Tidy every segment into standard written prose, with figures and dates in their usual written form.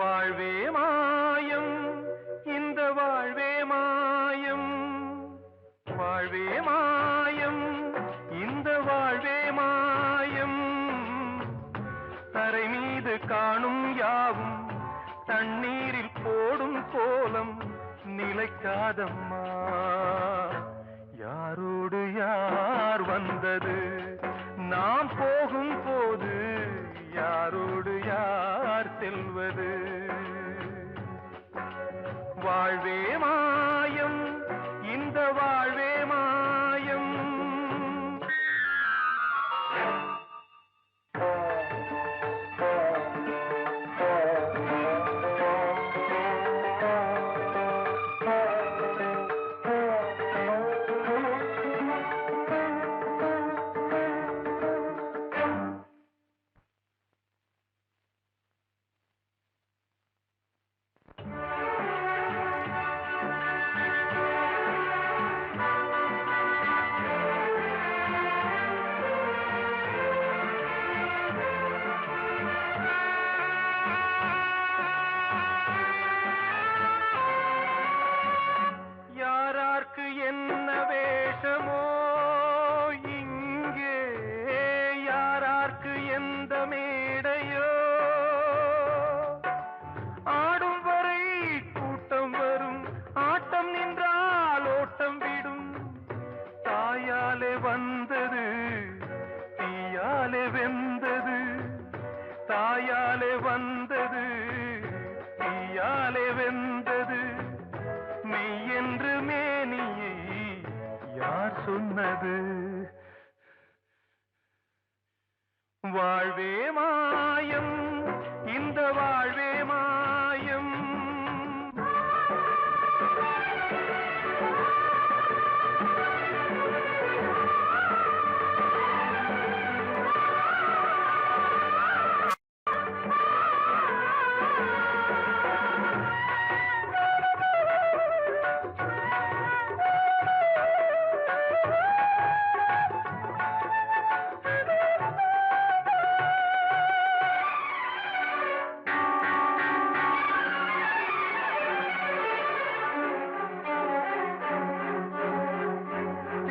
வாழ்வே மாயம், இந்த வாழ்வே மாயம், வாழ்வே மாயம், இந்த வாழ்வே மாயம். தரை மீது காணும் யாவும் தண்ணீரில் போடும் கோலம் நிலைக்காதம்மா. யாரோடு யார் வந்தது நாம் போகும் போது, யாரோடு யார் செல்வது? வாழ்வே மாயம், இந்த வாழ்வே மாயம். என்ன வேஷமோ இங்கே, யாரார்க்கு எந்த மேடையோ, ஆடும் வரை கூட்டம் வரும், ஆட்டம் நின்றால் ஓட்டம் விடும். தாயாலே வந்தது தீயாலே வெந்தது, தாயாலே வந்தது தீயாலே வெந்தது. மெய் என்று மேனியை யார் சொன்னது? வாழ்வே மாயம், இந்த வாழ்வே மாயம்.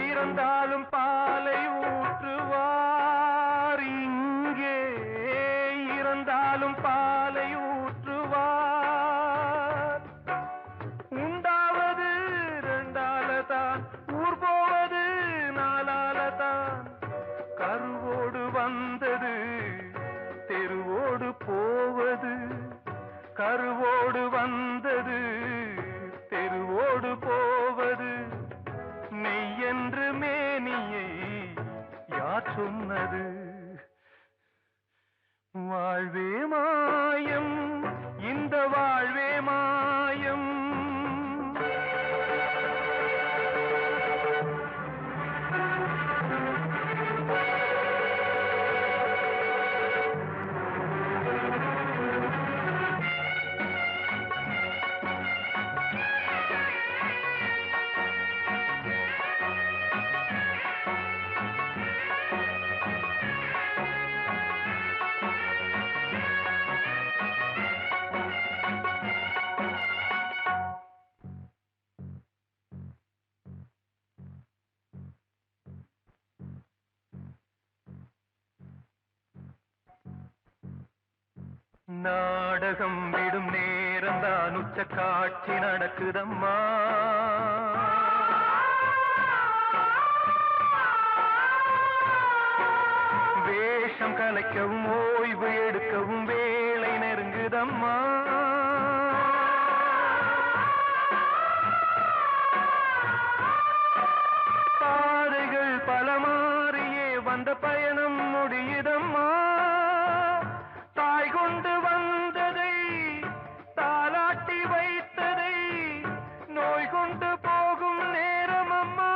இறந்தாலும் பாலை ஊற்றுவார் இங்கே, இறந்தாலும் பாலை ஊற்றுவார். உண்டாவது ரெண்டாலதான், ஊர் போவது நாலாலதான். கருவோடு வந்தது தெருவோடு போவது, கருவோடு வந்தது தெருவோடு போவது. மெய் என்று மேனியை யார் சொன்னது? வாழ்வே மாயம், இந்த வாழ்வே மாயம். நாடகம் விடும் நேரம்தான் உச்ச காட்சி நடக்குதம்மா. வேஷம் கலைக்கவும் ஓய்வு எடுக்கவும் வேளை நெருங்குதம்மா. பாதைகள் பல மாறியே வந்த பயணம் முடியுதம்மா. தாய் கொண்டு வந்ததை தாலாட்டி வைத்ததை நோய் கொண்டு போகும் நேரம் அம்மா.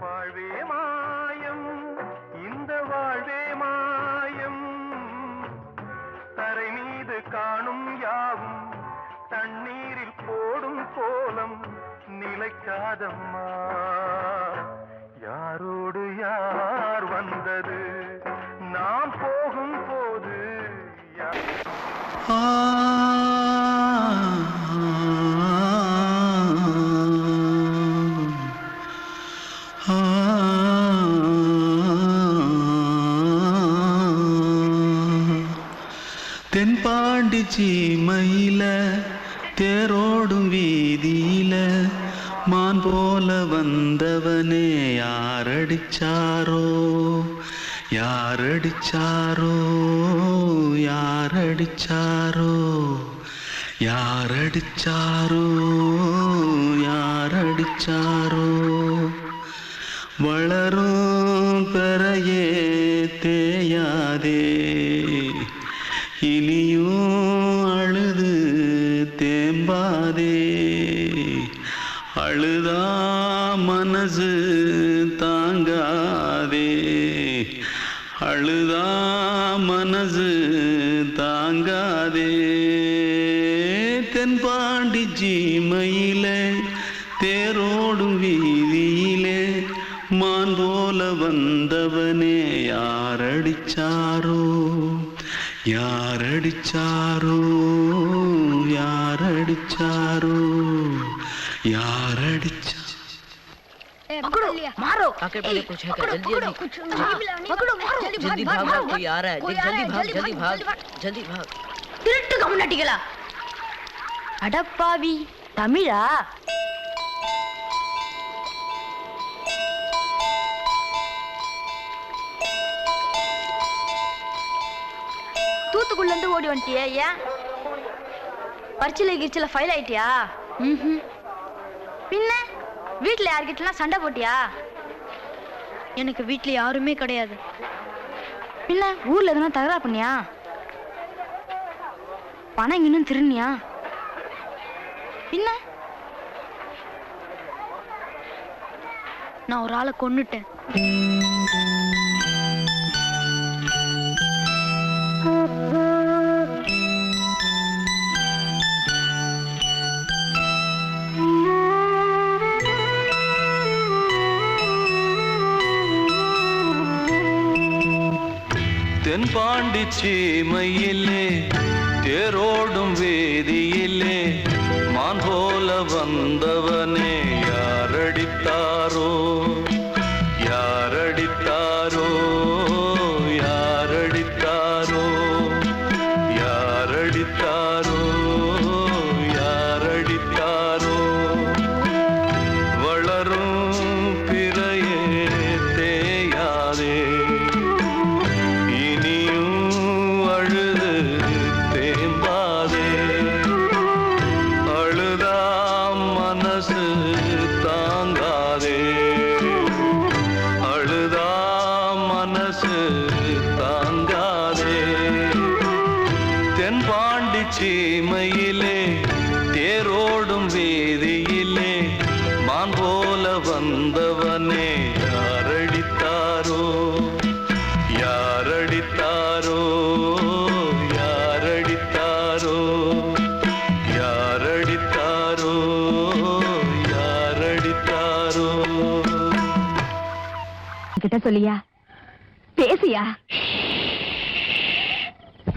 வாழ்வே மாயம், இந்த வாழ்வே மாயம், தரை மீது காணும் யாவும் தண்ணீரில் போடும் கோலம் நிலைக்காதம்மா. யாரோடு யார் வந்தது நாம் போகும் போது தென்பாண்டி சீமையில தேரோடும் வீதியில மான் போல வந்தவனே யாரடிச்சாரோ யாரடிச்சாரோ யாரடிச்சாரோ யாரடிச்சாரோ யாரடிச்சாரோ வளரும் பெறையே தேயாதே இனியும் அழுது தேம்பாதே அழுதா மனசு தாங்காதே அழுதா மனசு தாங்காதே தென்பாண்டி சீமையிலே தேரோடும் வீதியிலே மான் போல வந்தவனே யாரடிச்சாரோ யாரடிச்சாரோ யாரடிச்சாரோ யாரடிச்சா पकड़ो मारो आके पहले कुछ है क्या जल्दी जल्दी पकड़ो मारो जल्दी भाग भाग कोई आ रहा है जल्दी भाग जल्दी भाग திருட்டு கம்முனாட்டிகளா அடப்பாவி தமிழா தூத்துக்குள்ள இருந்து ஓடி வந்துட்டியா? ஏன் பரிச்சையில கிரிச்சில ஃபைல் ஆயிட்டியா? பின்ன வீட்டுல யார்கிட்டலாம் சண்டை போட்டியா? எனக்கு வீட்டுல யாருமே கிடையாது. பின்ன ஊர்ல எதுனா தகராறு பண்ணியா? பணம் இன்னும் திருநியா? பின்ன நான் ஒரு ஆளை கொன்னுட்டேன். தென்பாண்டி சீமையிலே தேரோடும் வேதியிலே மான் போல வந்தவனே யாரடித்தாரோ யாரடித்தாரோ யாரடித்தாரோ யாரடித்தாரோ யாரடித்தாரோ வளரும் பிறையே தேயாதே தென்பாண்டி சீமையிலே தேரோடும் வேதியிலே மான் போல வந்தவனே யாரடித்தாரோ யாரடித்தாரோ யாரடித்தாரோ யாரடித்தாரோ யாரடித்தாரோ கிட்ட சொல்லியா பேசியா?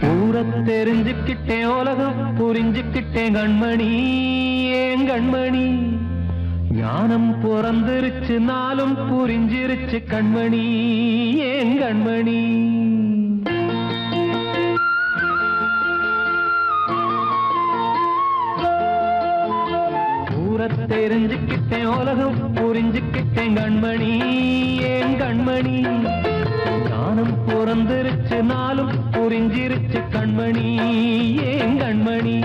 ஊரை தெரிஞ்சுக்கிட்டேன் உலகம் புரிஞ்சுக்கிட்டேன் கண்மணி ஏன் கண்மணி ஞானம் பிறந்திருச்சு நாளும் புரிஞ்சிருச்சு கண்மணி ஏன் கண்மணி ஊரை தெரிஞ்சுக்கிட்டேன் உலகம் புரிஞ்சுக்கிட்டேன் கண்மணி ஏன் கண்மணி ஞானம் பிறந்திருச்சு நாளும் புரிஞ்சிருச்சு கண்மணி ஏன் கண்மணி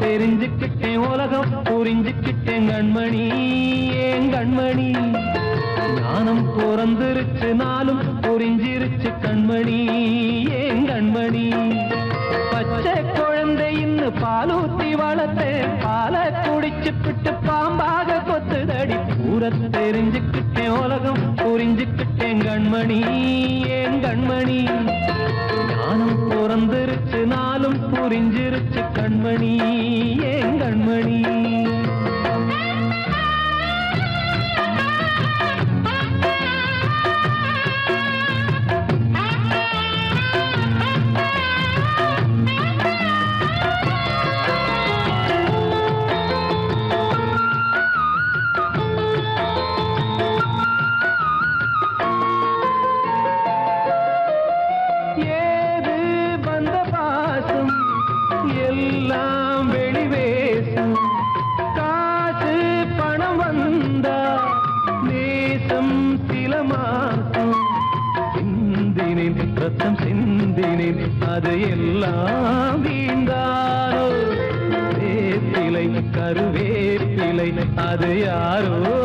தெரிஞ்சுக்கிட்டேன் உலகம் புரிஞ்சுக்கிட்டேன் கண்மணி ஏன் கண்மணி ஞானம் பிறந்திருச்சு நாளும் புரிஞ்சிருச்சு கண்மணி ஏன் கண்மணி பச்சை குழந்தை இன்னும் பாலூத்தி வளர்த்தேன் பாலை குடிச்சு பிட்டு பாம்பாக கொத்துதடி தெரிஞ்சுக்கிட்டேன் உலகம் புரிஞ்சுக்கிட்டேன் கண்மணி ஏன் கண்மணி ஞானம் பிறந்திருச்சு நாளும் புரிஞ்சிருச்சு கண்மணி ஏன் கண்மணி எல்லாம் வெளிவேசும் காசு பணம் வந்தா நேசம் சில மாசம் சிந்தினேன் ரத்தம் சிந்தினேன் அது எல்லாம் வீந்தாரோ வேப்பிலை கருவேப்பிலை அது யாரோ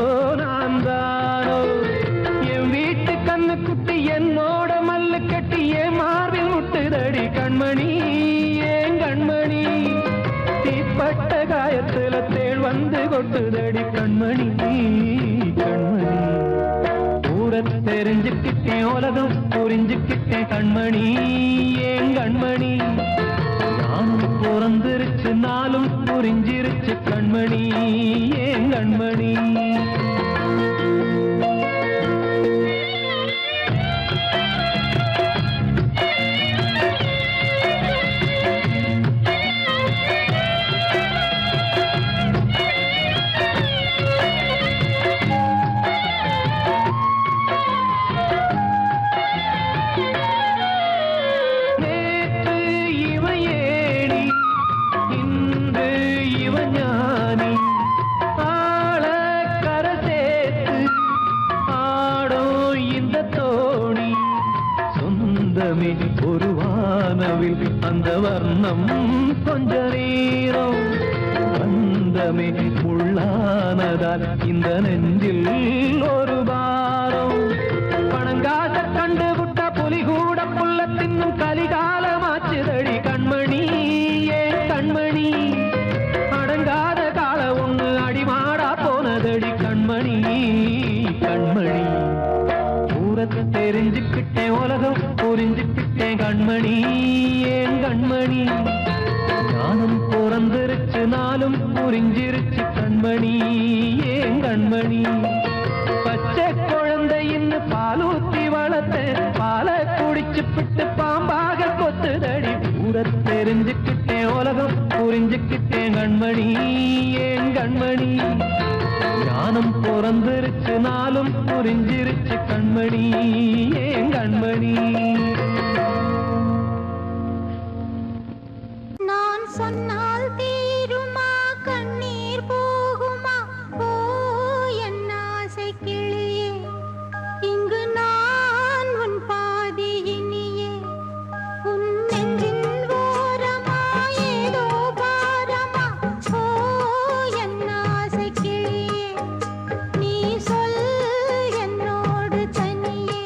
நான் தானோ என் வீட்டு கண்ணு குட்டி என்னோட மல்லு கட்டி என் மார்பில் முட்டுதடி கண்மணி கண்மணி தீப்பட்ட காயத்துல தேள் வந்து கொட்டுதடி கண்மணி கண்மணி கூட தெரிஞ்சுக்கிட்டேன் உலகம் புரிஞ்சுக்கிட்டேன் கண்மணி ஏன் கண்மணி நானும் பிறந்திருச்சு நாளும் புரிஞ்சிருச்சு கண்மணி ஏன் கண்மணி ஒரு வானவில் அந்த வர்ணம் கொஞ்ச நேரம் வந்தமே உள்ளானதால் இந்த நெஞ்சில் ஒரு பாரம் பணங்காச கண்டு விட்ட புலி கூட புல்ல தின்னும் கலிகாலமாச்சுதடி கண்மணி ஏன் கண்மணி அடங்காத கால ஒண்ணு அடிமாடா போனதடி கண்மணி கண்மணி தெரிஞ்சுக்கிட்டேன் உலகம் புரிஞ்சுக்கிட்டேன் கண்மணி ஏன் கண்மணி ஞானம் பிறந்திருச்சு நாளும் புரிஞ்சிருச்சு கண்மணி ஏன் கண்மணி பச்சை குழந்தை இன்னும் பாலூத்தி வளர்த்தேன் பாலை குடிச்சு பிட்டு பாம்பாக கொத்துதடி தெரிஞ்சுக்கிட்டேன் உலகம் புரிஞ்சுக்கிட்டேன் கண்மணி ஏன் கண்மணி ஞானம் பிறந்திருச்சு நாளும் புரிஞ்சிருச்சு கண்மணி ஏன் கண்மணி நான் சொன்னால் தீருமா கண்ணீர் போகுமா ஓ என் ஆசை கிளியே இங்கு நான் உன் பாதி இனியே உன் நெஞ்சின் ஓரமா ஏதோ பாரமா ஓ என் ஆசை கிளியே நீ சொல் என்னோடு தனியே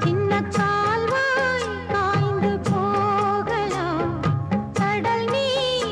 சின்ன கால்வாய் காய்ந்து போகலாம் கடல் நீர்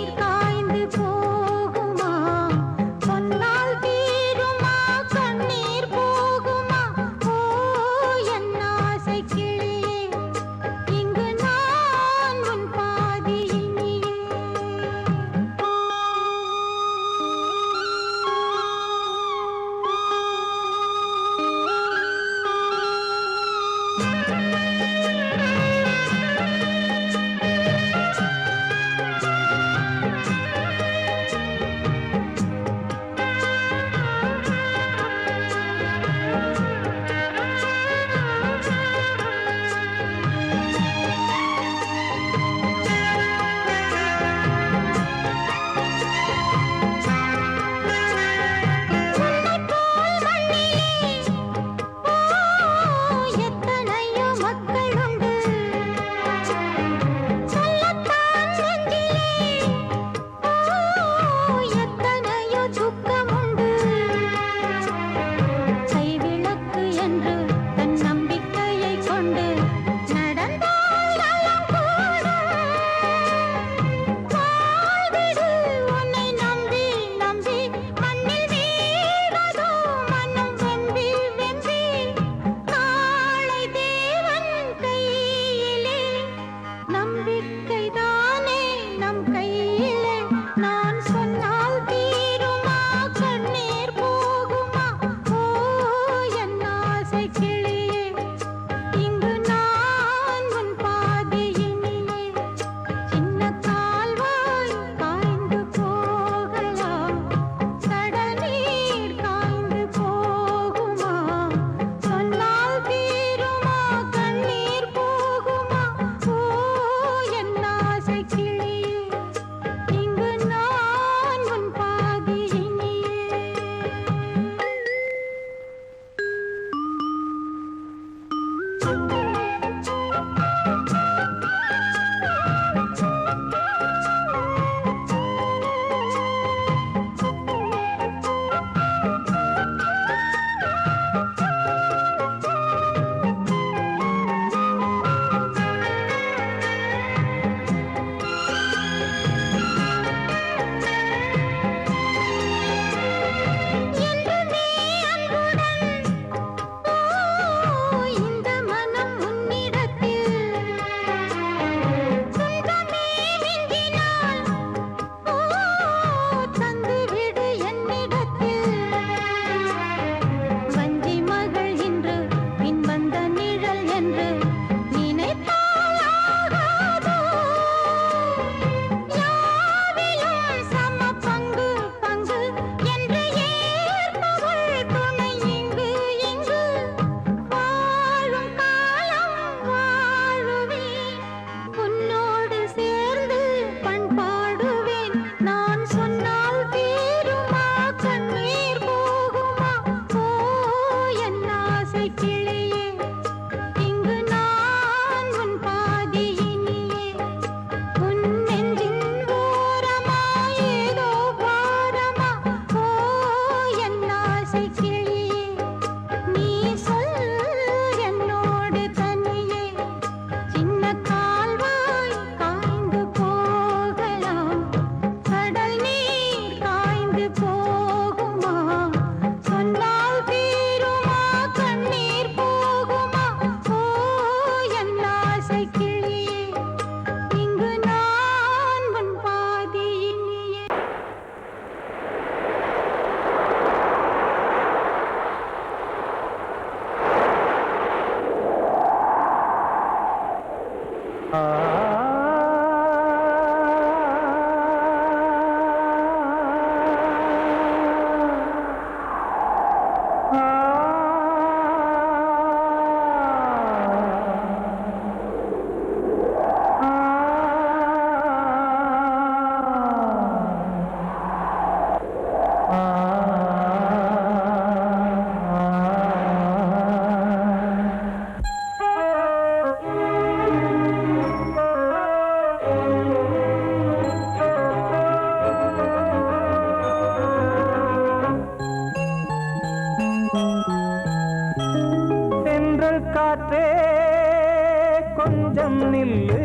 நில்லு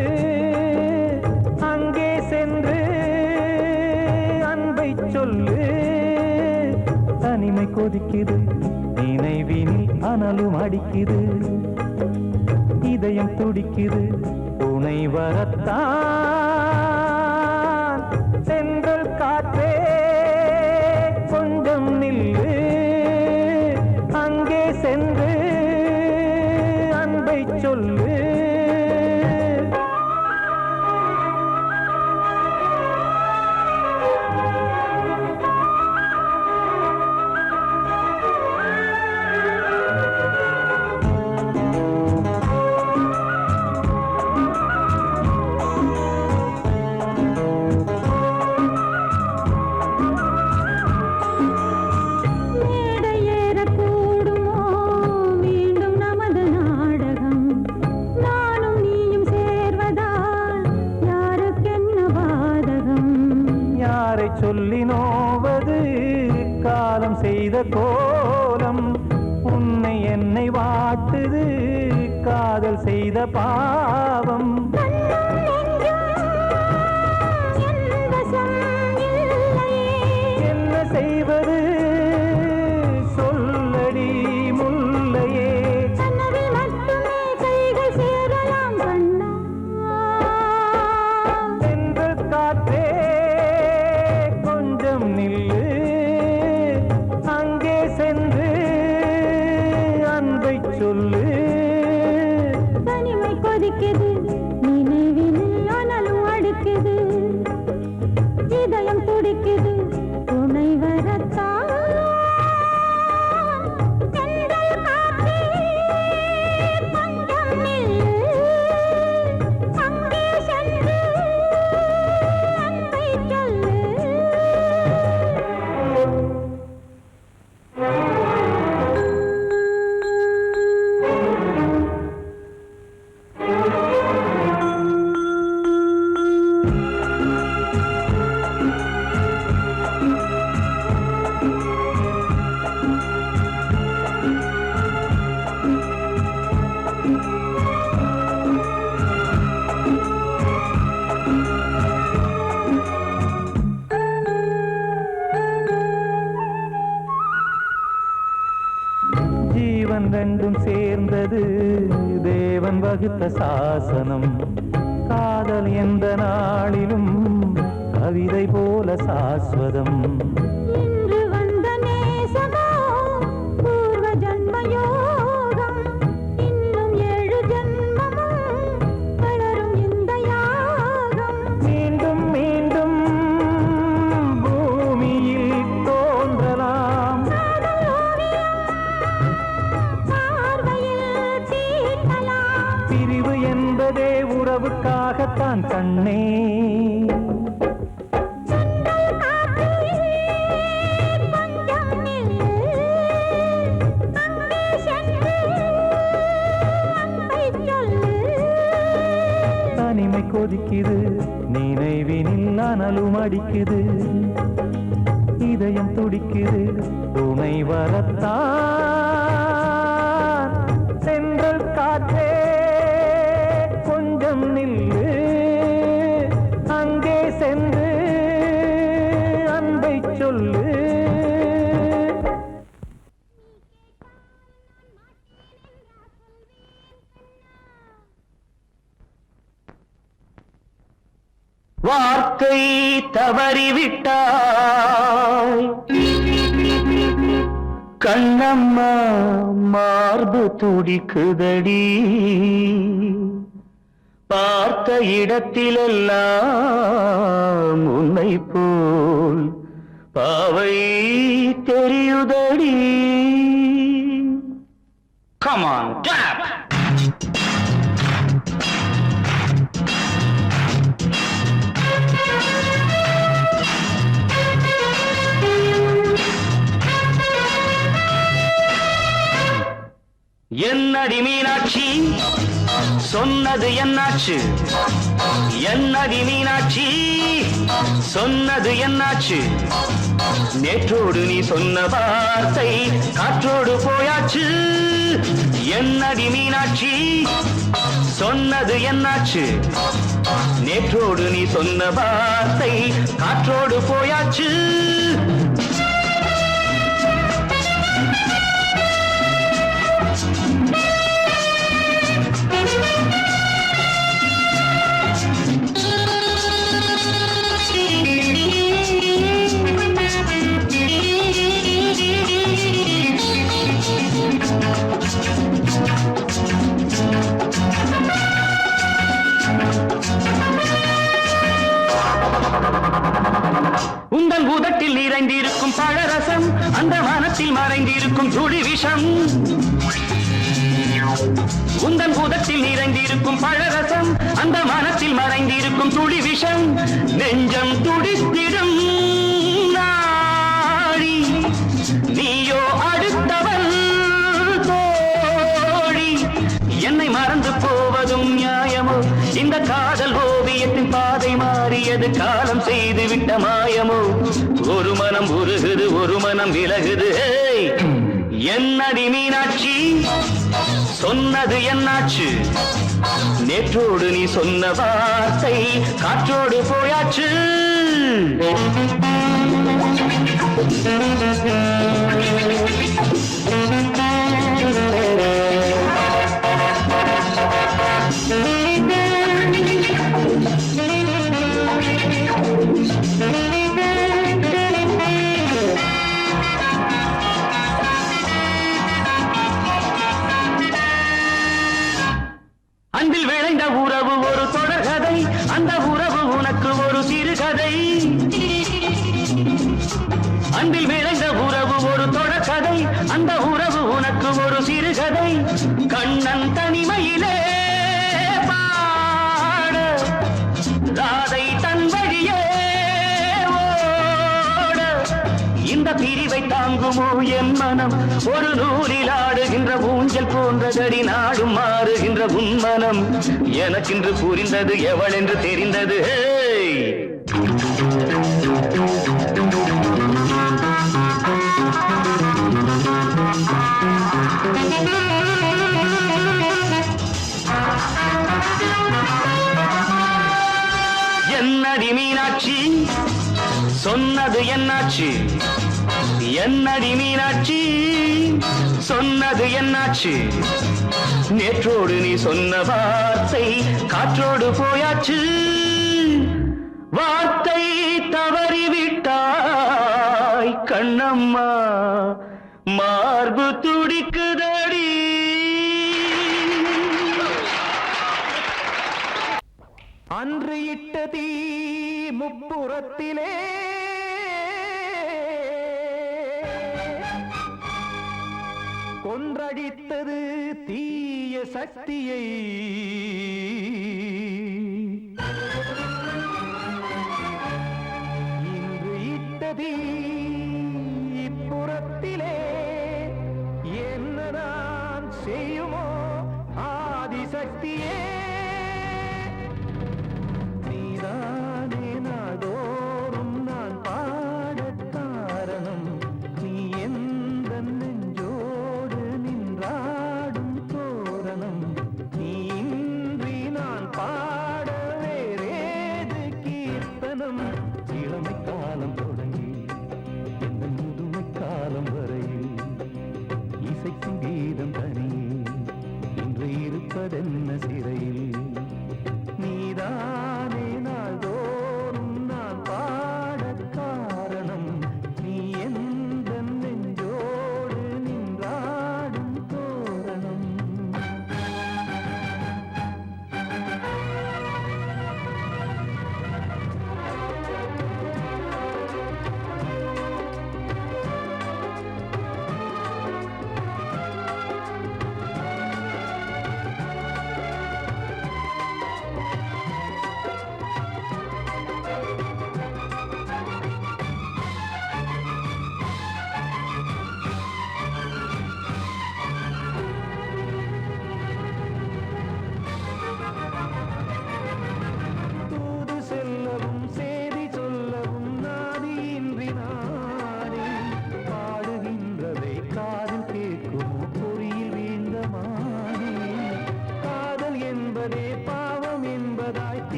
அங்கே சென்று அன்பை சொல்லு தனிமை கொதிக்குது நினைவினில் அனலும் அடிக்குது இதயம் துடிக்குது துணை வரத்தான் சென்றல் காற்றே கொஞ்சம் நில்லு அங்கே சென்று அன்பை சொல்லு சொல்லி நோவது காலம் செய்த கோலம் உன்னை என்னை வாட்டுது காதல் செய்த பாவம் என்ன செய்வது சொல்லடி முல்லையே சென்று காற்றே நில்லு அங்கே சென்று அன்பை சொல்லு தனிமை கொதிக்குது நினைவினில் அனலும் அடிக்குது இதயம் துடிக்குது துணை வரத்தான் சென்றல் காற்றே கொஞ்சம் நில்லு அங்கே சென்று அன்பை சொல்லு ஜீவன் ரெண்டும் சேர்ந்தது தேவன் வகுத்த சாசனம் காதல் எந்த நாளிலும் கவிதை போல சாஸ்வதம் இன்று வந்த நேசமோ பூர்வ ஜன்ம யோகம் இன்னும் 7 ஜன்மமும் வளரும் இந்த யாகம் மீண்டும் மீண்டும் பூமியில் தோன்றலாம் பிரிவு என்பதே உறவுக்காகத்தான் கண்ணே தனிமை கொதிக்குது நினைவினில் அனலும் அடிக்குது இதயம் துடிக்குது துணை வரத்தான் சென்றல் காற்றே கொஞ்சம் நில்லு அங்கே சென்று அன்பை சொல்லு வார்த்தை தவறிவிட்டாய் கண்ணம்மா மார்பு துடிக்குதடி பார்த்த இடத்திலெல்லாம் உன்னை போல் பாவை தெரியுதடி Come on, clap! என்னடி மீனாட்சி சொன்னது என்னாச்சு என்னடி மீனாட்சி சொன்னது என்னாச்சு நேற்றோடு நீ சொன்ன வார்த்தை காற்றோடு போயாச்சு. என்னடி மீனாட்சி சொன்னது என்னாச்சு? நேற்றோடு நீ சொன்ன வார்த்தை காற்றோடு போயாச்சு. உந்தன் உதட்டில் நிறைந்திருக்கும் பழரசம், அந்த மனத்தில் மறைந்திருக்கும் துளி விஷம். உந்தன் உதட்டில் நிறைந்திருக்கும் பழரசம், அந்த மனத்தில் மறைந்திருக்கும் துளி விஷம். நெஞ்சம் துடித்திடும் நாடி, நீயோ அடுத்தவள் தோழி. என்னை மறந்து போவதும் நியாயமோ? இந்த காதல் ஓவியத்தின் பாதை மாறியது, காலம் செய்து விட்ட மாயமோ? ஒரு மனம் உருகுது, ஒரு மனம் விலகுது. என்னடி மீனாட்சி சொன்னது என்னாச்சு? நேற்றோடு நீ சொன்ன வார்த்தை காற்றோடு போயாச்சு. அன்பில் விளைந்த உறவு ஒரு தொடர்கதை, அந்த உறவு உனக்கு ஒரு சிறுகதை. அன்பில் விளைந்த உறவு ஒரு தொடர்கதை, அந்த உறவு உனக்கு ஒரு சிறுகதை. கண்ணன் தனிமையிலே பாட, ராதை தன் வழியே ஓட. இந்த பிரிவை தாங்குமோ என் மனம்? ஒரு நூலில் ஆடுகின்ற ஊஞ்சல் போன்றதடி, நாடும் மாறுகின்ற உன்மனம். எனக்கென்று புரிந்தது, எவள் என்று தெரிந்தது. என்னடி மீனாட்சி சொன்னது என்னாச்சு? என்னடி மீனாட்சி சொன்னது என்னாச்சு? நேற்றோடு நீ சொன்ன வார்த்தை காற்றோடு போயாச்சு. வார்த்தை தவறிவிட்டாய் கண்ணம்மா, மார்பு துடிக்குதடி. அன்று இட்ட தீ முப்புறத்திலே கொன்றடித்தது தீய சக்தியை. இன்று இட்ட தீ இப்புறத்திலே என்னதான் செய்யுமோ ஆதிசக்தியே. நீதானே நாடோறும் நான் பாடக் காரணம், நீ எந்த நெஞ்சோடு நின்றாடும் தோரணம். நீ இன்றி நான் பாட வேறேது கீர்த்தனம்? இளமை காலம் தொடங்கி இந்த முதுமை காலம் வரை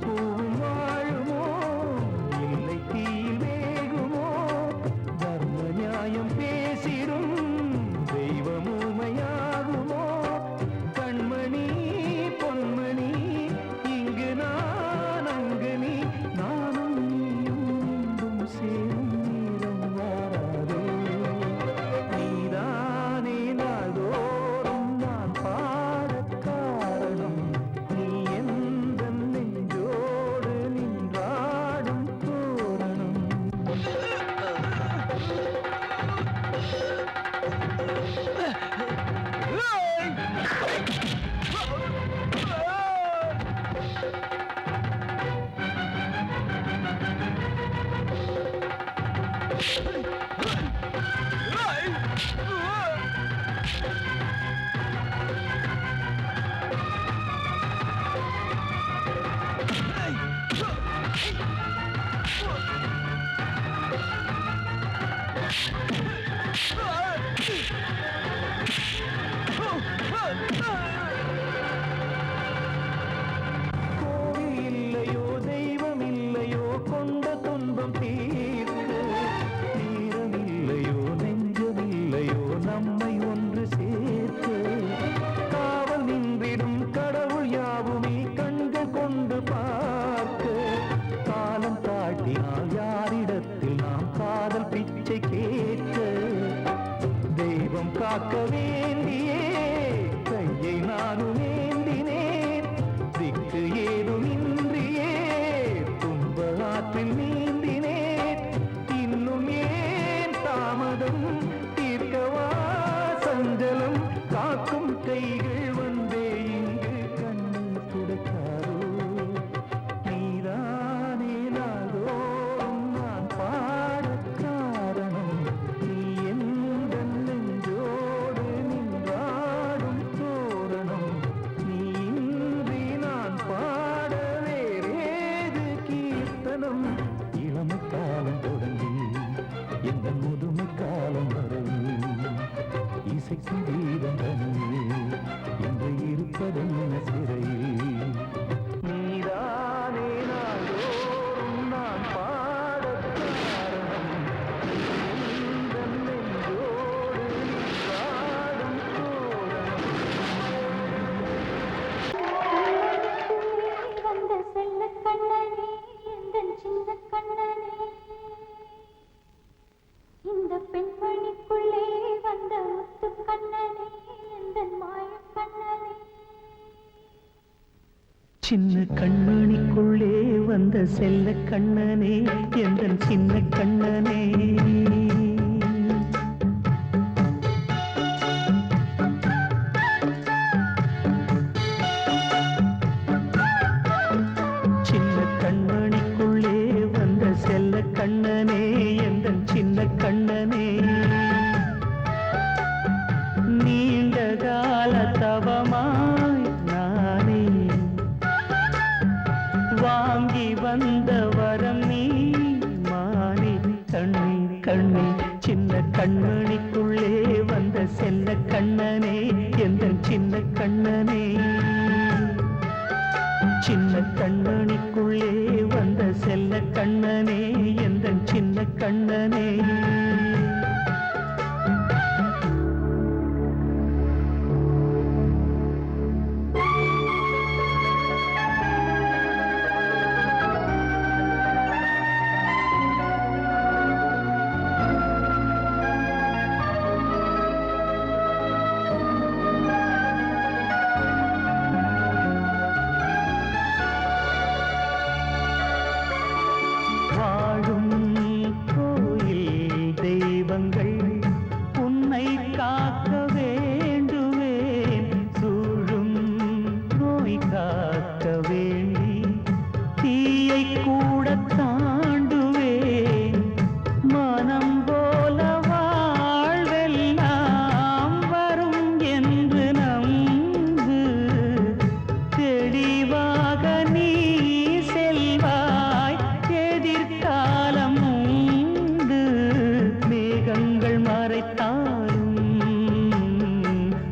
பூவும் வாழுமோ இல்லை தீயில் வேகுமோ தர்ம நியாயம் பேசிடும் தெய்வம் ஊமையாகுமோ கண்மணி பொன்மணி இங்கு நான் அங்கு நீ நானும் நீயும் மீண்டும் சேரும் நேரம் வாராதோ நீதானே நாள்தோறும் நான் பாடக் காரணம் நீ எந்த நெஞ்சோடு நின்றாடும் தோரணம் கோவில் இல்லையோ தெய்வம் இல்லையோ கொண்ட துன்பம் தீர்க்க நேரம் இல்லையோ நெஞ்சம் இல்லையோ நம்மை ஒன்று சேர்க்க காவல் நின்றிடும் கடவுள் யாவுமே கண்கள் கொண்டு பார்க்க காலம் தாட்டினால் யாரிடத்தில் நாம் காதல் பிச்சை கேட்க தெய்வம் காக்க வேண்டியே கையை நானும் ஏந்தினேன் திக்கு ஏதும் இன்றியே துன்ப ஆற்றில் நீந்தினேன் இன்னும் ஏன் தாமதம் தீர்க்கவா சஞ்சலம் காக்கும் கைகள் வந்தே இங்கு கண்ணீர் துடைக்காதோ நீதானே நாள்தோறும் நான் பாடக் காரணம் நீ எந்த நெஞ்சோடு நின்றாடும் தோரணம் நீ இன்றி நான் பாட வேறேது கீர்த்தனம் இளமை காலம் தொடங்கி எந்த முதுமை காலம் வரை இசை சங்கீதம் தனியே இன்று இருப்பதென்ன சிறையில் நீதானே நாள்தோறும் நான் பாடக் காரணம் எந்த நெஞ்சோடு நின்றாடும் தோரணம் வந்த செல்ல கண்ணனே எந்தன் சின்ன கண்ணனே இந்த பெண்மணிக்குள்ளே வந்த முத்து கண்ணனே எந்தன் மாய கண்ணனே சின்ன கண்மணிக்குள்ளே வந்த செல்ல கண்ணனே எந்தன் சின்ன கண்ணனே சின்ன கண்மணிக்குள்ளே வந்த செல்ல கண்ணனே எந்தன் சின்ன கண்ணனே நீண்ட கால தவமாய் நானே வாங்கி வந்த வரம் நீ மானே கண்ணே கண்ணே சின்ன கண்மணிக்குள்ளே வந்த செல்ல கண்ணனே எந்தன் சின்ன கண்ணனே சின்ன கண்மணிக்குள்ளே வந்த செல்ல கண்ணனே எந்தன் சின்ன கண்ணனே வாழும் கோயில் தெய்வங்கள் உன்னை காக்க வேண்டுவேன் சூழும் நோய் காக்க வேண்டி தீயை கூட தாண்டுவேன் மனம் போல வாழ்வெல்லாம் வரும் என்று நம்பு தெளிவாக நீ செல்வாய் எதிர்காலம் உண்டு மேகங்கள் மறைத்தாலும்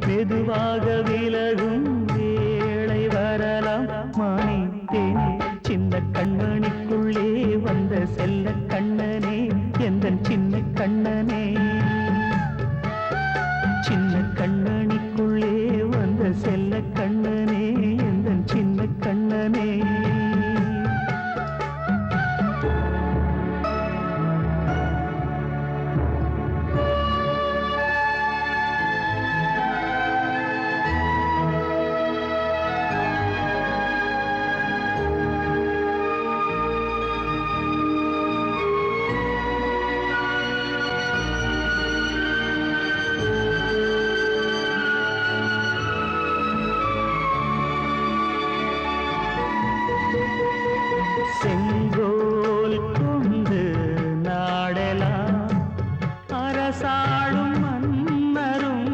மெதுவாக விலகும் வேளை வரலாம் மானே தேனே சின்ன செங்கோல் கொண்டு நாடெல்லாம் அரசாளும் மன்னரும்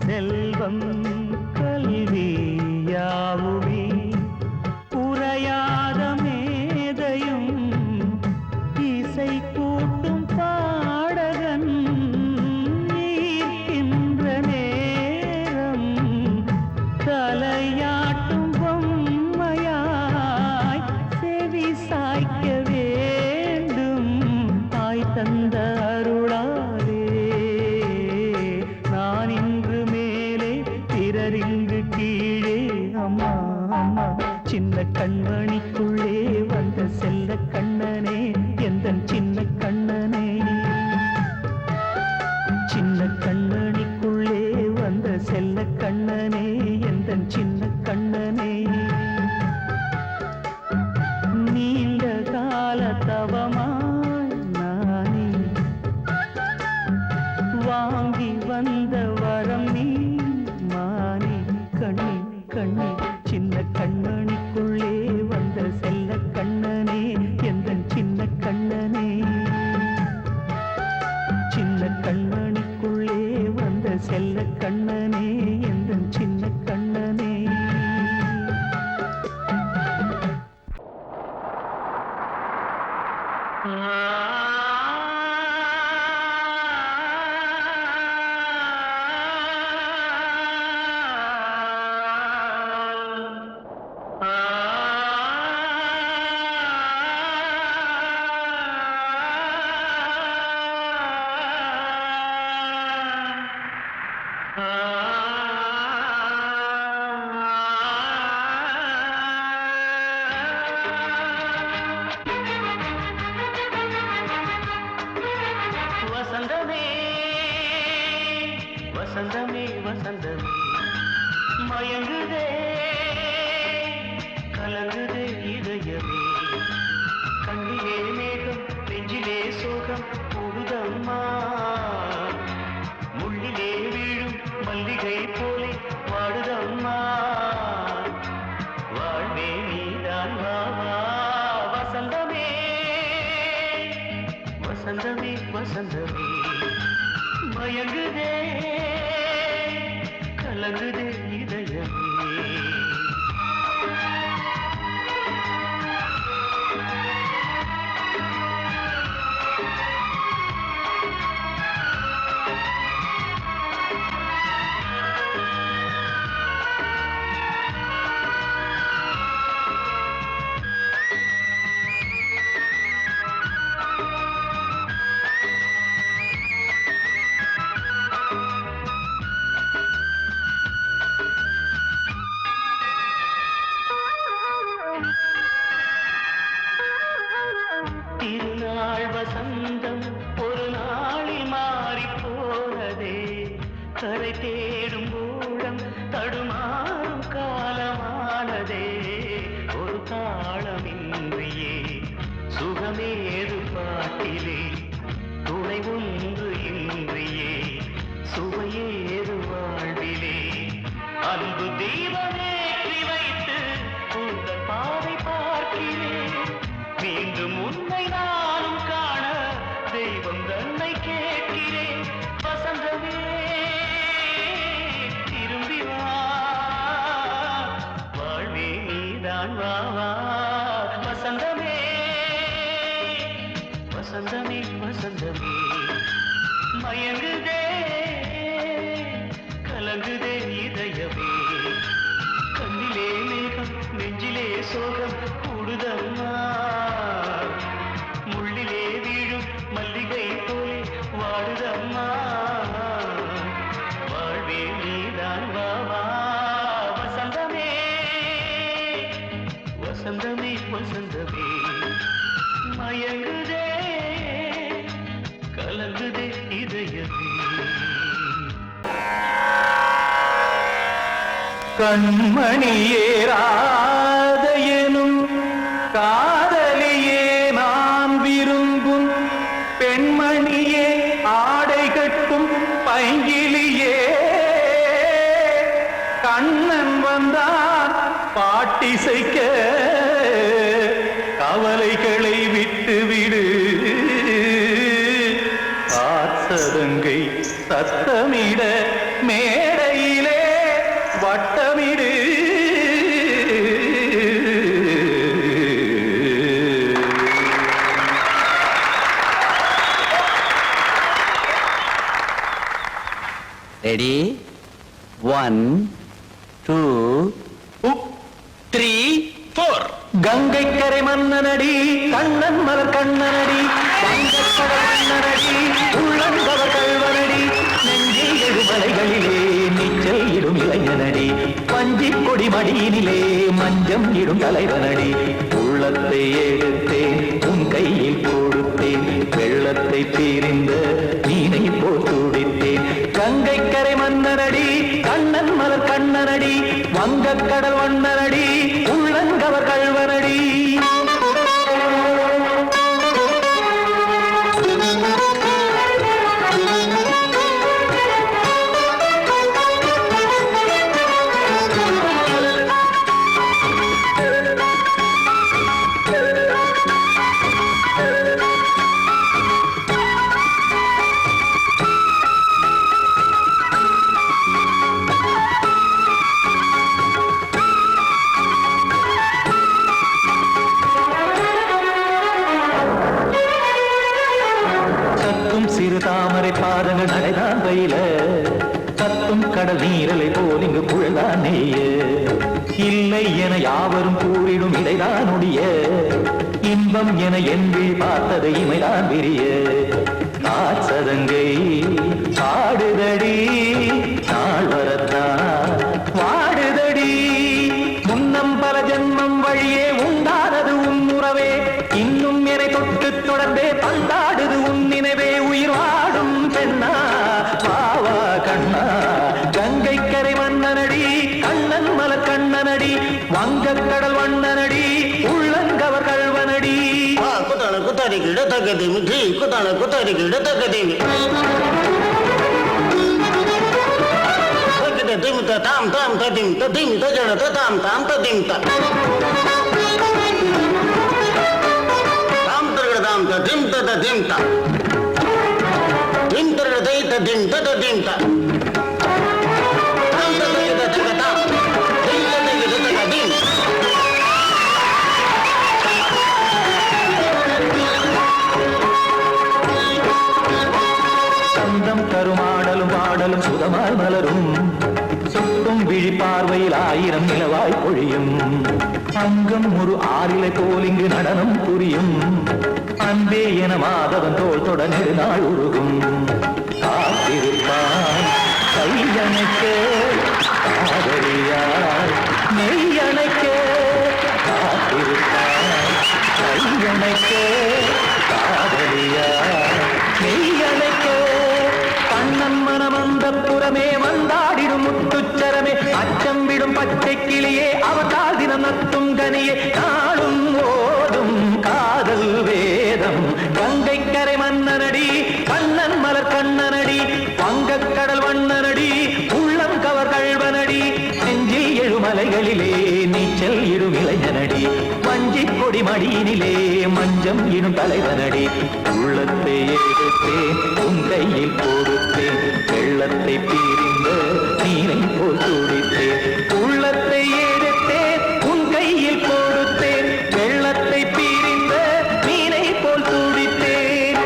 செல்வம் கல்வி யாவுமே உரையாத மேதையும் இசை கூட்டும் பாடகன் ஈர்க்கின்ற நேரம் தலையாட்டும் பொம்மையாய் செவி சாய்க்க வேண்டும் தாய் தந்த அருளாலே நான் இன்று மேலே பிறரிங்கு கீழே அம்மா அம்மா சின்ன கண்மணிக்குள்ளே வந்த செல்ல கண்ணனே எந்தன் சின்ன கண்ணனே சின்ன கண்ணனிக்குள்ளே வந்த செல்ல கண்ணனே எந்தன் சின்ன கண்ணனே நீண்ட கால தவமாய் நானே வாங்கி வந்த வரம் நீ மானே கண்ணி கண்ணி சின்ன கண்ணனிக்குள்ளே வந்த செல்ல கண்ணனே எந்தன் சின்ன கண்ணனே சின்ன கண்ணனிக்குள்ளே வந்த செல்ல கண்ணனே எந்தன் சின்ன கண்ணனே வசந்தமே வசந்தமே வசந்தமே மயங்குதே கலங்குதே இதயமே கண்ணிலே மேகம் நெஞ்சிலே சோகம் கூடுதம்மா முள்ளிலே வீழும் மல்லிகை போலே வாடுதம்மா வாழ்வே நீதான் வாவா வசந்தமே வசந்தமே வசந்தமே மயங்குதே கலங்குதே இதயமே திருநாள் வசந்தம் ஒரு நாளில் மாறி போனதே கரை தேடும் ஊழம் தடுமாறும் காலமானதே ஒரு தாளமின்றியே சுகமேது பாட்டிலே துணை ஒன்று இன்றியே சுவையேது வாழ்விலே அன்பு தீபமேற்றி வைத்து உங்கள் பாதை பார்க்கிறேன் மீண்டும் உன்னை நானும் காண தெய்வம் தன்னை கேட்கிறேன் வசந்தமே திரும்பி வா வாழ்வே நீதான் வா வா வசந்தமே வசந்தமே வசந்தமே மயங்குதே கலங்குதே இதயமே கண்ணிலே மேகம் நெஞ்சிலே சோகம் கூடுதம்மா முள்ளிலே வீழும் மல்லிகை போலே வாடுதம்மா வாழ்வே நீதான் வா வா வசந்தமே வசந்தமே வசந்தமே மயங்குதே கலங்குதே இதயமே கண்மணியேராத எனும் காதலியே நான் விரும்பும் பெண்மணியே ஆடை கட்டும் பைங்கிலியே கண்ணன் வந்தான் பாட்டிசைக்க கவலைகளை விட்டு விடு ஆசதங்கை சத்தமிட மேடையிலே வட்டமிடு ரெடி 1 2 3 4 கங்கை கரை மன்னனடி கண்ணன் மலர் கண்ணனடி வங்கக்கடல் மன்னனடி உள்ளங்கவர் கல்வனடி நெஞ்சில் எழுமலைகளிலே நீச்சல் இடும் இளைஞனடி பஞ்சி கொடி மடியினிலே மஞ்சம் இடும் தலைவனடி உள்ளத்தை எடுத்தேன் உன் கையில் கொடுத்தேன் வெள்ளத்தை தீரிந்த மீனை போல் துடித்தேன் கங்கை கரை மன்னனடி கண்ணன் மலர் கண்ணனடி வங்கக்கடல் வண்ணனடி உள்ளங்கவர் கல்வனடி சிறு தாமரை பாதங்கள் நடைதான் பயில கத்தும் கடல் நீரலை போல் இங்கு புழதான் நெய்ய இல்லை என யாவரும் கூறிடும் இடைதான் ஒடிய இன்பம் என என்பி பார்த்தது இமைதான் விரிய காசதங்கை பாடுதடி நாள் வரத்தான் வாடுதடி முன்னம் பல ஜன்மம் வழியே உண்டானது உன் உறவே இன்னும் என்னை தொட்டு தொடர்ந்தே பந்தாடுது உன் நினைவே உயிர் வாடும் பெண்ணா பாவா கண்ணா கங்கை கரை மன்னனடி கண்ணன் மலர் கண்ணனடி வங்கக்கடல் வண்ணனடி உள்ளங்கவர் கல்வனடி குத்தான குத்தாரிக்கு இடத்தக்கதேமி ஜி குத்தான குத்தாரிக்கு இடத்தக்கதேமி திமுத்த தாம் தாம் ததிம் ததிம் தஜட தாம் தாம் ததிம் தாம் தாம் ததிம் ததிம் தாம் திம் தரதை ததிம் ததிம் தாம் தாம் ததிம் ததிம் தாம் திம் ததிம் ததிம் சந்தம் கருமாடலும் பாடலும் சுதமாய் மலரும் சுட்டும் விழி பார்வையில் ஆயிரம் நிலவாய் பொழியும் அங்கம் ஒரு ஆறிலை போல் இங்கு நடனம் புரியும் அன்பே என மாதவன் தோல் தொட நெடுநாள் உருகும் காத்திருப்பான் கையணைக்க காதலியார் நெய்யணைக்க காத்திருப்பான் கையணைக்க காதலியார் நெய்யணைக்க கண்ணன் மனமந்த புறமே வந்தாடிடும் முத்துச்சரமே அச்சம் விடும் பச்சை கிளியே அவதால் தினம் நத்தும் கனியே நாளும் ஓடும் காதல் வேதம் கங்கை கரை மன்னனடி கண்ணன் மலர் கண்ணனடி வங்கக்கடல் வண்ணனடி உள்ளம் கவர் கல்வனடி நெஞ்சில் எழுமலைகளிலே நீச்சல் இடும் இளைஞனடி வஞ்சி கொடி மடியினிலே மஞ்சம் இடும் தலைவனடி உள்ளத்தை எடுத்தேன் உன் கையில் கொடுத்தேன் வெள்ளத்தை பீரிந்த நீரை போல் துடித்தேன் உள்ளத்தை எடுத்தேன் உன் கையில் கொடுத்தேன் வெள்ளத்தை பீரிந்த மீனை போல் துடித்தேன்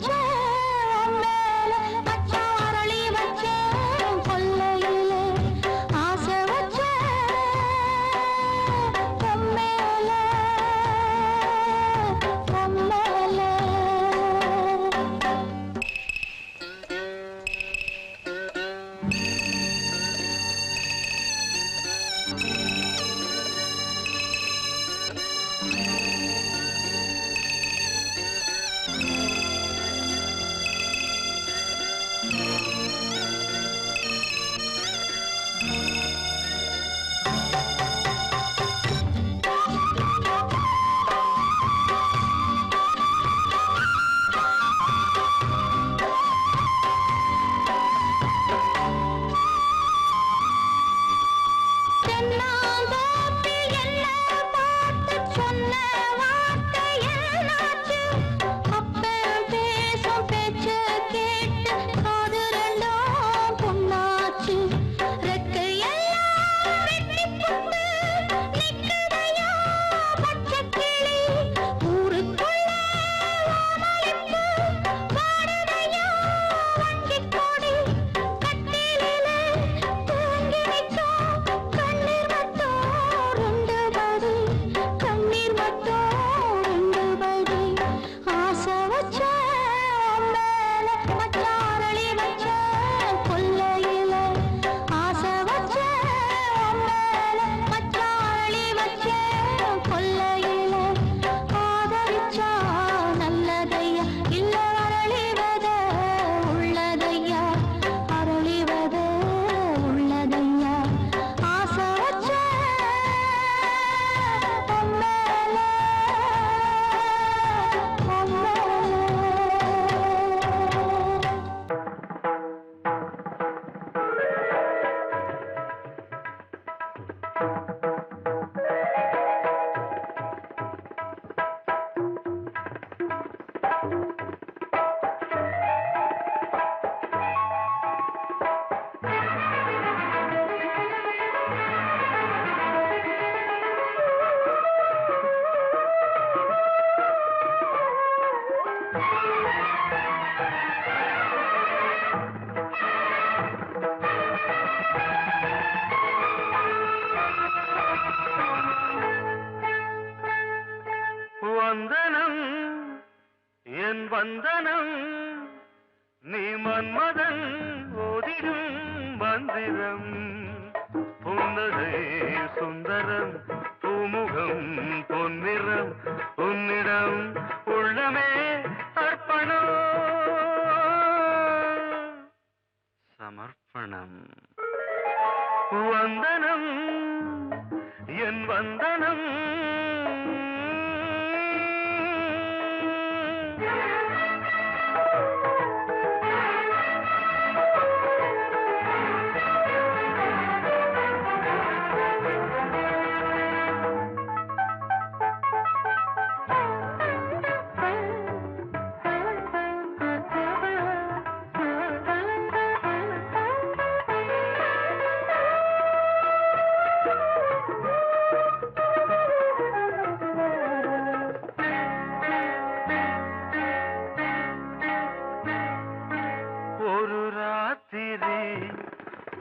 வச்சேன் மேல மச்சான் அரளி வச்சேன் கொல்லையில ஆசை வச்சேன் பொம்மேல பொம்மேல தென்னாங்கோப்பில் என்ன பார்த்து சொன்ன வார்த்தை என்னாச்சு அப்பன் பேசும் பேச்சு கேட்டு காது ரெண்டும் புண்ணாச்சு ரெக்கையெல்லாம் வெட்டி புட்டு நிக்குதையா பச்சை கிளி ஊருக்குள்ள ஓமளிப்பு வாடுதையா வஞ்சிக் கொடி கட்டிலிலே தூங்கி நிற்கும் கண்ணீர் மட்டும் ரெண்டு படி ஆசை வச்சேன் மேல மச்சாரளி வச்சேன் கொல்லையில ஆசை வச்சேன் மேல மச்சாரளி வச்சேன் கொல்லையில ஆதரிச்சா நல்லதையா இல்ல அரளிவத உள்ளதையா அரளிவத உள்ளதையா ஆசை வச்சேன் பொம்மேல பொம்மேல வந்தனம் என் வந்தனம் நீ மன்மதன் ஓதிடும் மந்திரம் புன்னகை சுந்தரம் பூமுகம் பொன்னிறம் உன்னிடம் உள்ளமே அர்ப்பணம் சமர்ப்பணம் வந்தனம் என் வந்தனம்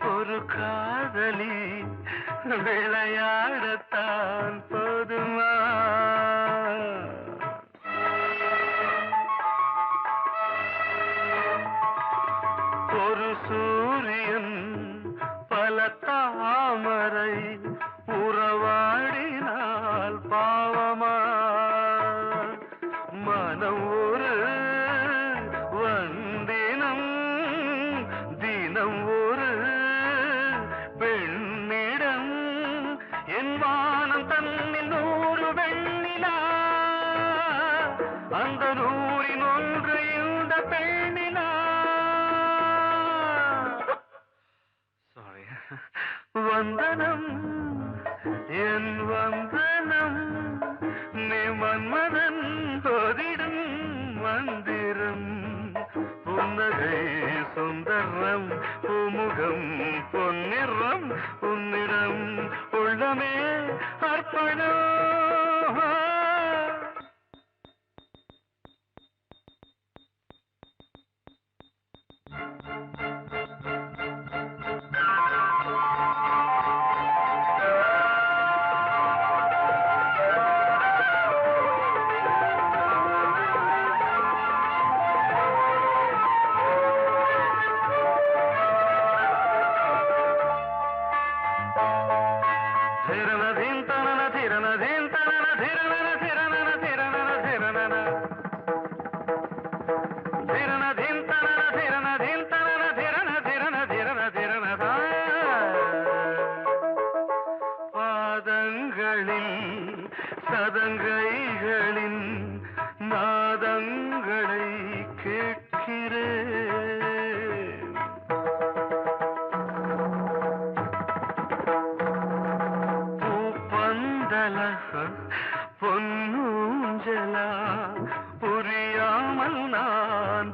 ஒரு காதலி விளையாடத்தான் போதுமா ஒரு சூரியன் பல தாமரை உறவாடினால் பாவமா மனம் ஒரு வந்தினம் தினம் ஒரு பெண்ணிடம் என் வானம் தன்னில் 100 வெண்ணிலா அந்த 100ன் ஒன்று இந்த பெண்ணிலா சாரி வந்தனம் என் வந்தனம் நீ மன்மதன் ஓதிடும் மந்திரம் புன்னகை சுந்தரம் பூமுகம் பொன்னிறம் உன்னிடம் உள்ளமே அர்ப்பணம்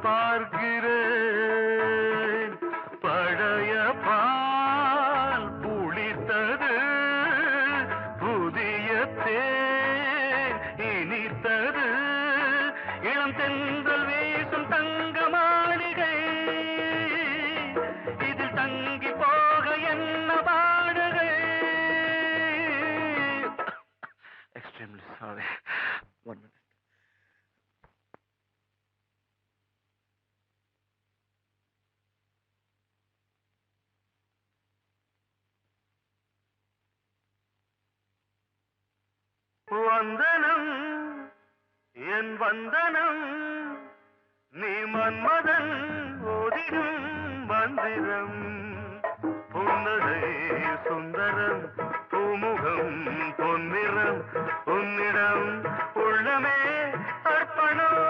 பார்க்கிறேன். பழைய பால் புளித்தது, புதிய தேன் இனித்தது. இளம் தென்றல் வீசும் தங்க மாளிகை, இதில் தங்கி போக என்ன பாடுகை. Extremely sorry. 1 minute. வந்தனம் என் வந்தனம், நீ மன்மதன் ஓதிடும் மந்திரம். புன்னகை சுந்தரம், பூமுகம் பொன்னிறம், உன்னிடம் உள்ளமே அர்ப்பணம்.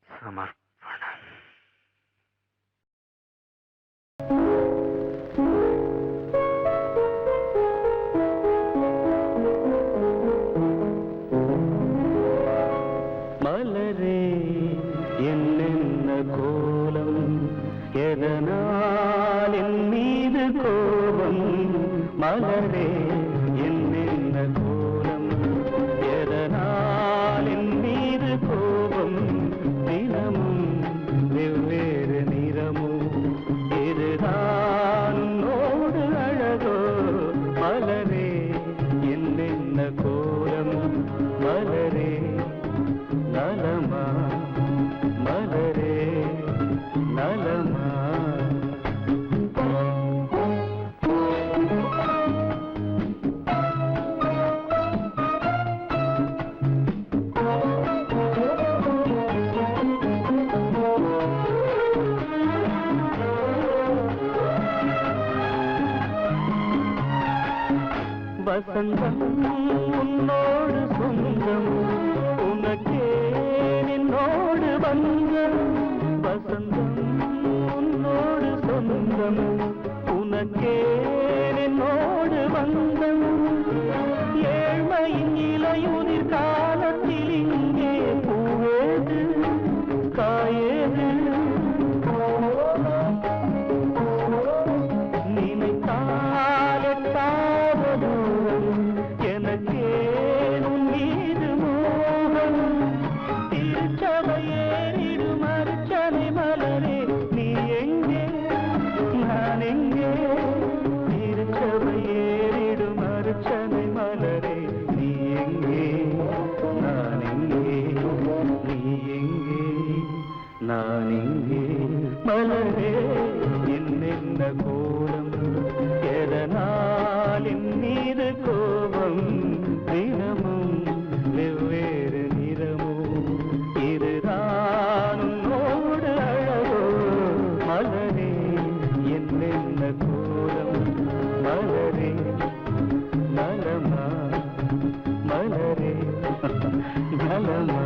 சமர்ப்பணம். மலரே என்னென்ன கோலம், எதனால் என் மீது கோபம். மலரே என்னென்ன கோலம், எதனால் என் மீது கோபம். தினமும் வெவ்வேறு நிறமும், இதுதான் உன்னோடு அழகோ. மலரே என்னென்ன கோலம், மலரே நலமா, மலரே நலமா. வசந்தம் உன்னோடு சொந்தம், உனக்கே நின்னோடு வந்தம். வசந்தம் உன்னோடு சொந்தம், உனக்கே நின்னோடு வந்தம். ஏழ்மையின் இலையுதிர் காலத்தில் இங்கே பூவேது காயேது. நினைத்தாலெட்டாத தூரம், எனக்கே உன் மீது மோகம். திருச்சபையேறிடும் அர்ச்சனை மலரே, நீ எங்கே நான் எங்கே. திருச்சபையேறிடும் அர்ச்சனை மலரே, நீ எங்கே நான் எங்கே. நீ எங்கே நான் எங்கே. மலரே என்னென்ன கோலம், எதனால் என் மீது கோபம். தினமும் வெவ்வேறு நிறமும், இதுதான் உன்னோடு அழகோ. மலரே என்னென்ன கோலம், மலரே நலமா, மலரே நலமா.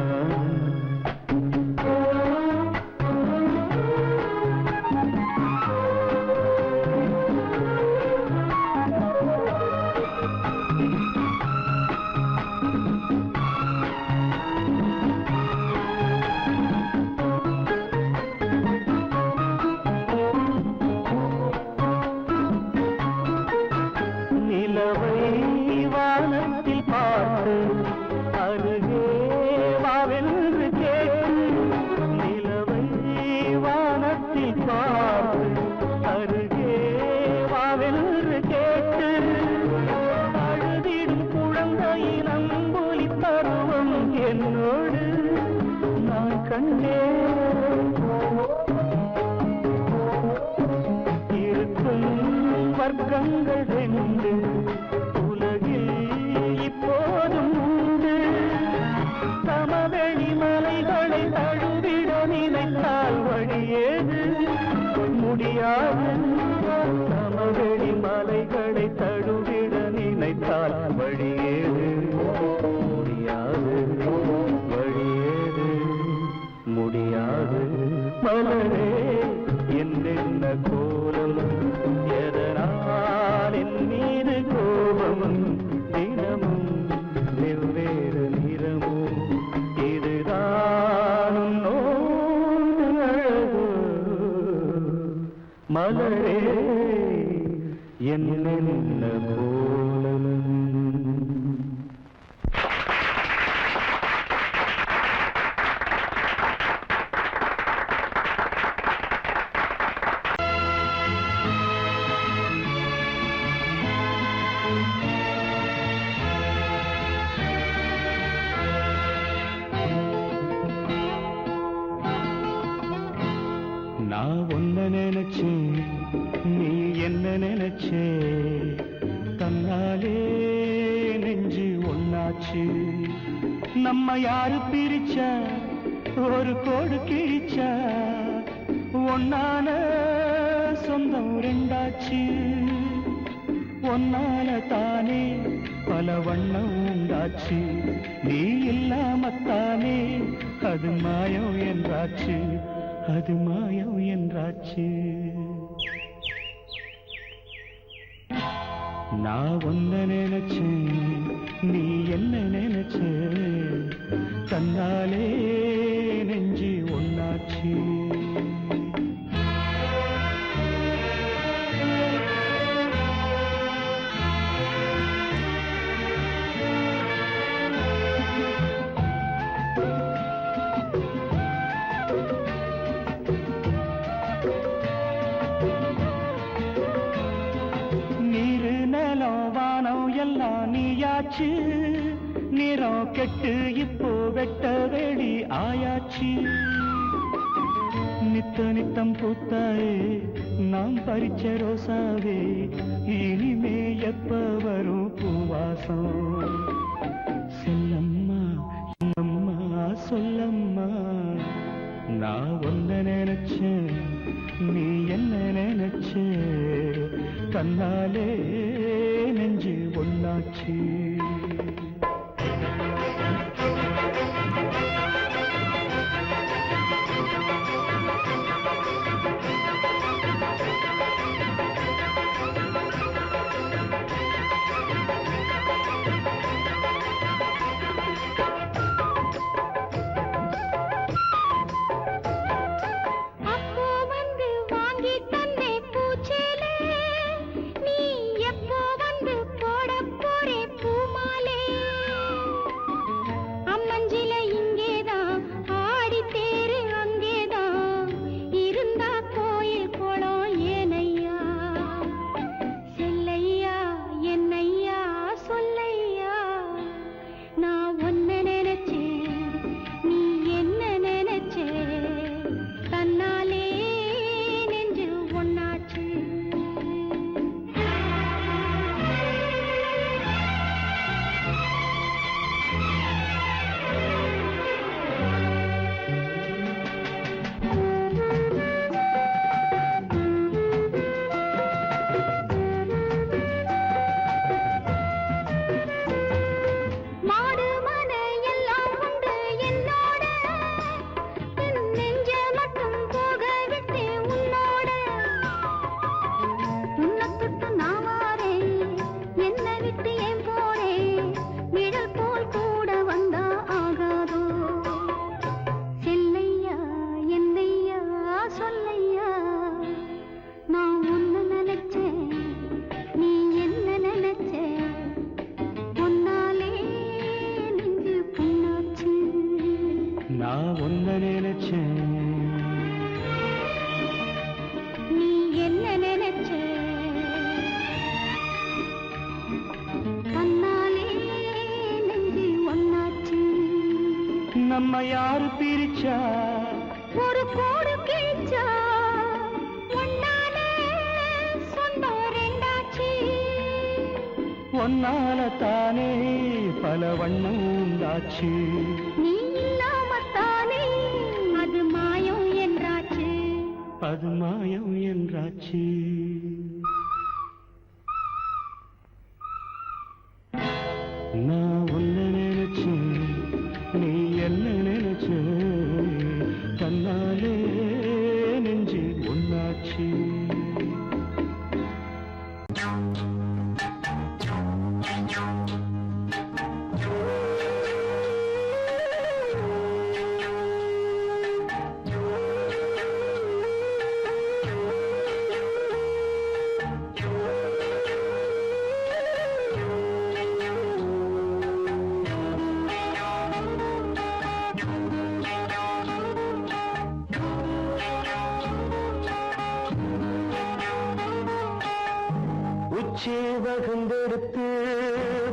நிலவை வானத்தில் பார்த்து அருகே வாவென்று கேட்டு. நிலவை வானத்தில் பார்த்து அருகே வாவென்று கேட்டு. அழுதிடும் குழந்தையின் அம்புலி பருவம் என்னோடு நான் கண்டேன். இருக்கும் வர்க்கங்கள் ரெண்டு உலகில் இப்போதும் உண்டு. சமவெளி மலைகளை தழுவிட நினைத்தால் வழியேது முடியாது. சமவெளி மலைகளை தழுவிட நினைத்தால் வழியேது முடியாது. வழியேது முடியாது. மலரே என்னென்ன கோலம், எதனால் என் மீது கோபம். தினமும் வெவ்வேறு நிறமும், மலரே என்ன கோலம். நான் ஒன்ன நினைச்சேன், நீ என்ன நினைச்சே, தன்னாலே நெஞ்சு ஒன்னாச்சு. நம்ம யாரு பிரிச்சா, ஒரு கோடு கிழிச்சா, ஒன்னான சொந்தம் ரெண்டாச்சு. ஒன்னால தானே பல வண்ணம் உண்டாச்சு. நீ இல்லாமத்தானே அது மாயம் என்றாச்சு, அது மாயம் என்றாச்சு. நான் ஒன்ன நினைச்சேன், நீ என்ன நினைச்சே, தன்னாலே நெஞ்சு ஒன்னாச்சு. நீயாச்சு, நிறம் கெட்டு இப்போ வெட்ட வெளி ஆயாச்சு. நித்த நித்தம் பூத்தாயே நாம் பறிச்ச ரோசாவே, இனிமே எப்ப வரும் பூவாசம். சொல்லம்மா அம்மா சொல்லம்மா, நான் ஒன்ன நினைச்சேன், நீ என்ன நினைச்சே, தன்னாலே நெஞ்சு ஒன்னாச்சு. நான் ஒன்ன நினைச்சேன், நீ என்ன நினைச்ச, தன்னாலே நெஞ்சு ஒன்னாச்சு. நம்ம யாரு பிரிச்சா, ஒரு கோடு கிழிச்சா, ஒன்னாலே சொந்தம் ரெண்டாச்சு. ஒன்னால தானே பல வண்ணம் உண்டாச்சு. நீ இல்லாமத்தானே அது மாயம் என்றாச்சு, அது மாயம் என்றாச்சு. நான் ஒன்ன நினைச்சேன், நீ என்ன நினைச்ச, தன்னாலே நெஞ்சு ஒன்னாச்சு. உச்சி வகுந்தெடுத்து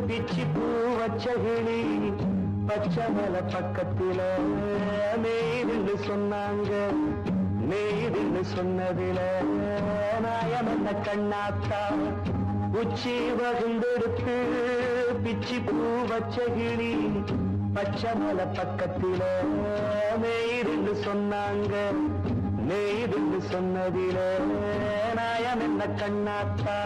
பிச்சி பூ வச்சகிளி பச்சை மலை பக்கத்தில மேய்துன்னு சொன்னாங்க. மேய்துன்னு சொன்னதில நாயம் என்ன கண்ணாத்தா. உச்சி வகுந்தெடுத்து பிச்சி பூ வச்சகிளி பச்சை மலை பக்கத்தில மேய்துன்னு சொன்னாங்க. மேய்துன்னு சொன்னதில நாயம் என்ன கண்ணாத்தா.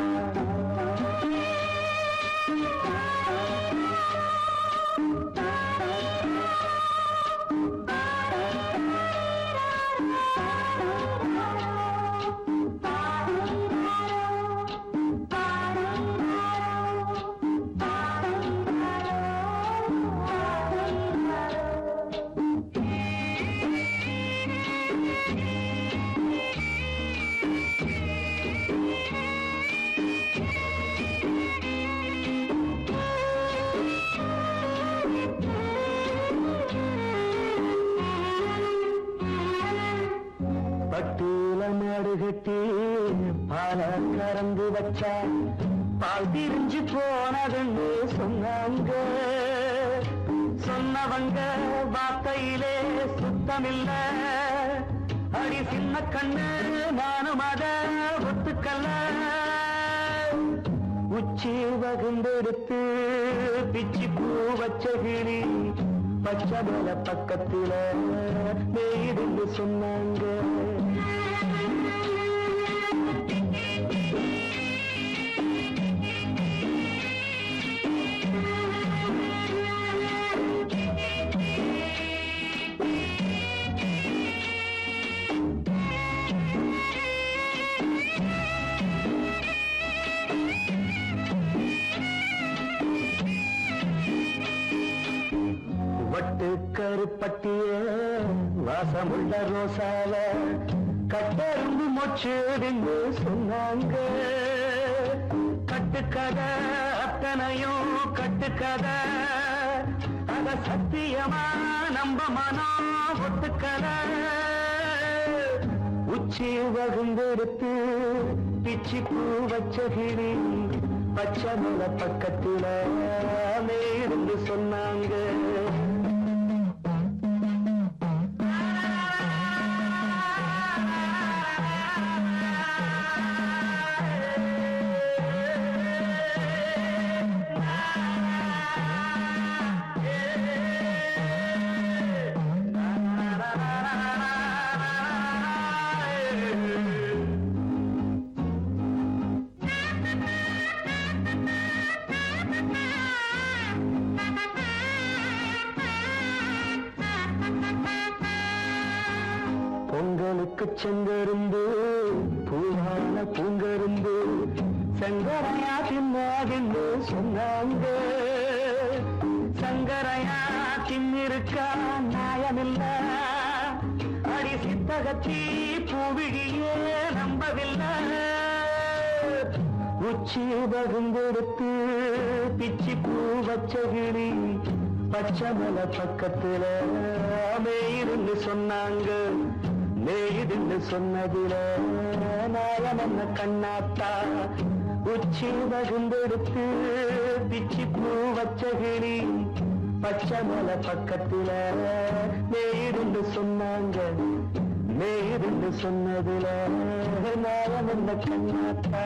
பட்டூல மாடு கட்டி பால கறந்து வச்சா பால் திரிஞ்சு போனதுன்னு சொன்னாங்க. சொன்னவங்க வார்த்தையிலே சுத்தமில்ல. அடி சின்ன கண்ணு நானும் அத ஒத்துக்கல்ல. உச்சி வகுந்தெடுத்து பிச்சி பூ வச்சகிளி பச்சை மலை பக்கத்தில மேய்துன்னு சொன்னாங்க. வட்டு கருப்பட்டிய வாசமுள்ள ரோசால கட்டெரும்பு மொச்சுடுன்னு சொன்னாங்க. கட்டுக்கதை அத்தனையும் கட்டுக்கதை. அத சத்தியமா நம்ப மனம் ஒத்துக்கதை. உச்சி வகுந்தெடுத்து பிச்சி பூ வச்சகிளி பச்சை மலை பக்கத்தில மேய்துன்னு சொன்னாங்க. பொங்கலுக்கு செங்கரும்பு பூவான பூங்கரும்பு சங்கரையா தின்னாதின்னு சொன்னாங்க. சங்கரையா தின்னிருக்கா நியாயமில்ல. அடி சித்தகத்தி பூவிழியே நம்பவில்லை. உச்சி வகுந்தெடுத்து பிச்சி பூ வச்சகிளி பச்சை மலை பக்கத்தில மேய்துன்னு சொன்னாங்க. மேய்துன்னு சொன்னதில நாயம் என்ன கண்ணாத்தா. உச்சி வகுந்தெடுத்து பிச்சி பூ வச்சகிளி பச்சை மலை பக்கத்தில மேய்துன்னு சொன்னாங்க. மேய்துன்னு சொன்னதில நாயம் என்ன கண்ணாத்தா.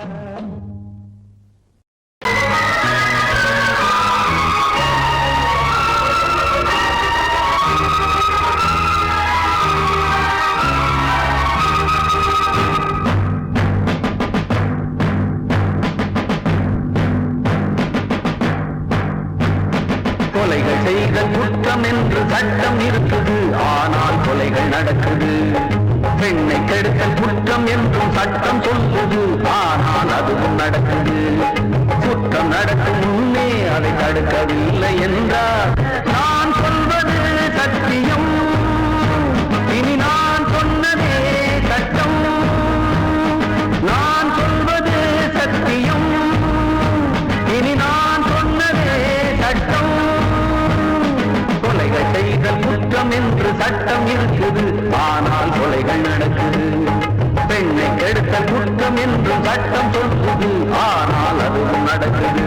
கொலைகள் செய்தல் குற்றம் என்று சட்டம் இருக்குது. ஆனால் கொலைகள் நடக்குது. பெண்ணை கெடுத்தல் குற்றம் என்றும் சட்டம் சொல்லுது. ஆனால் அதுவும் நடக்குது. குற்றம் நடக்கும் முன்னே அதை தடுக்கவில்லை என்றால் நான் சொல்வது சத்தியம். இனி நான் சொன்னதே சட்டம். நான் சொல்வது சத்தியம். இனி நான் சொன்னதே சட்டம். கொலைகள் செய்தல் குற்றம் என்று சட்டம் இருக்குது. ஆனால் கொலைகள் நடக்குது. பெண்ணை கெடுத்த குற்றம் என்று சட்டம் சொல்லுது, ஆனால் அதுவும் நடக்குது.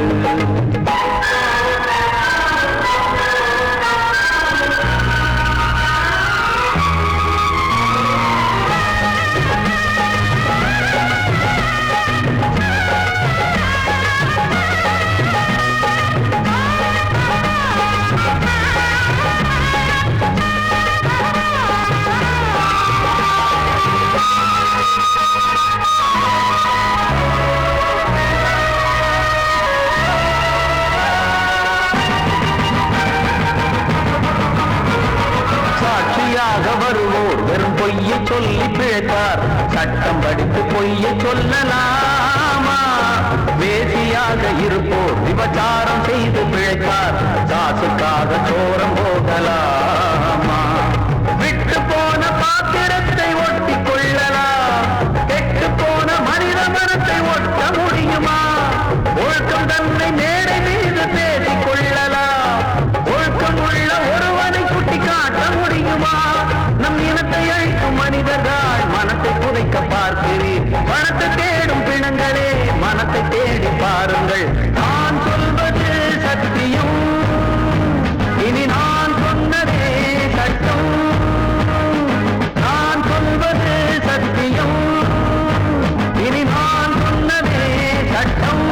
வருவோர் வெறும் பொய்யை சொல்லி பிழைத்தார், சட்டம் படித்து பொய்யை சொல்லலாமா? வேசியாக இருப்போர் விபச்சாரம் செய்து பிழைத்தார், காசுக்காக சோரம் போகலாமா? விட்டு போன பாத்திரத்தை ஒட்டி கொள்ளலாம், கெட்டு போன மனித மனத்தை ஒட்ட முடியுமா? ஒழுக்கம் தன்னை மேடை மீது பேசிக் கொள்ளலாம், ஒழுக்கம் உள்ள ஒருவனை குட்டி காட்ட முடியுமா? நம் இனத்தை அழிக்கும் மனிதர்கள் மனத்தை புதைக்க பார்க்கிறீர், பணத்தை தேடும் பிணங்களே மனத்தை தேடி பாருங்கள். நான் சொல்வது சத்தியம், இனி நான் சொன்னதே சட்டம். நான் சொல்வது சத்தியம், இனி நான் சொன்னதே சட்டம்.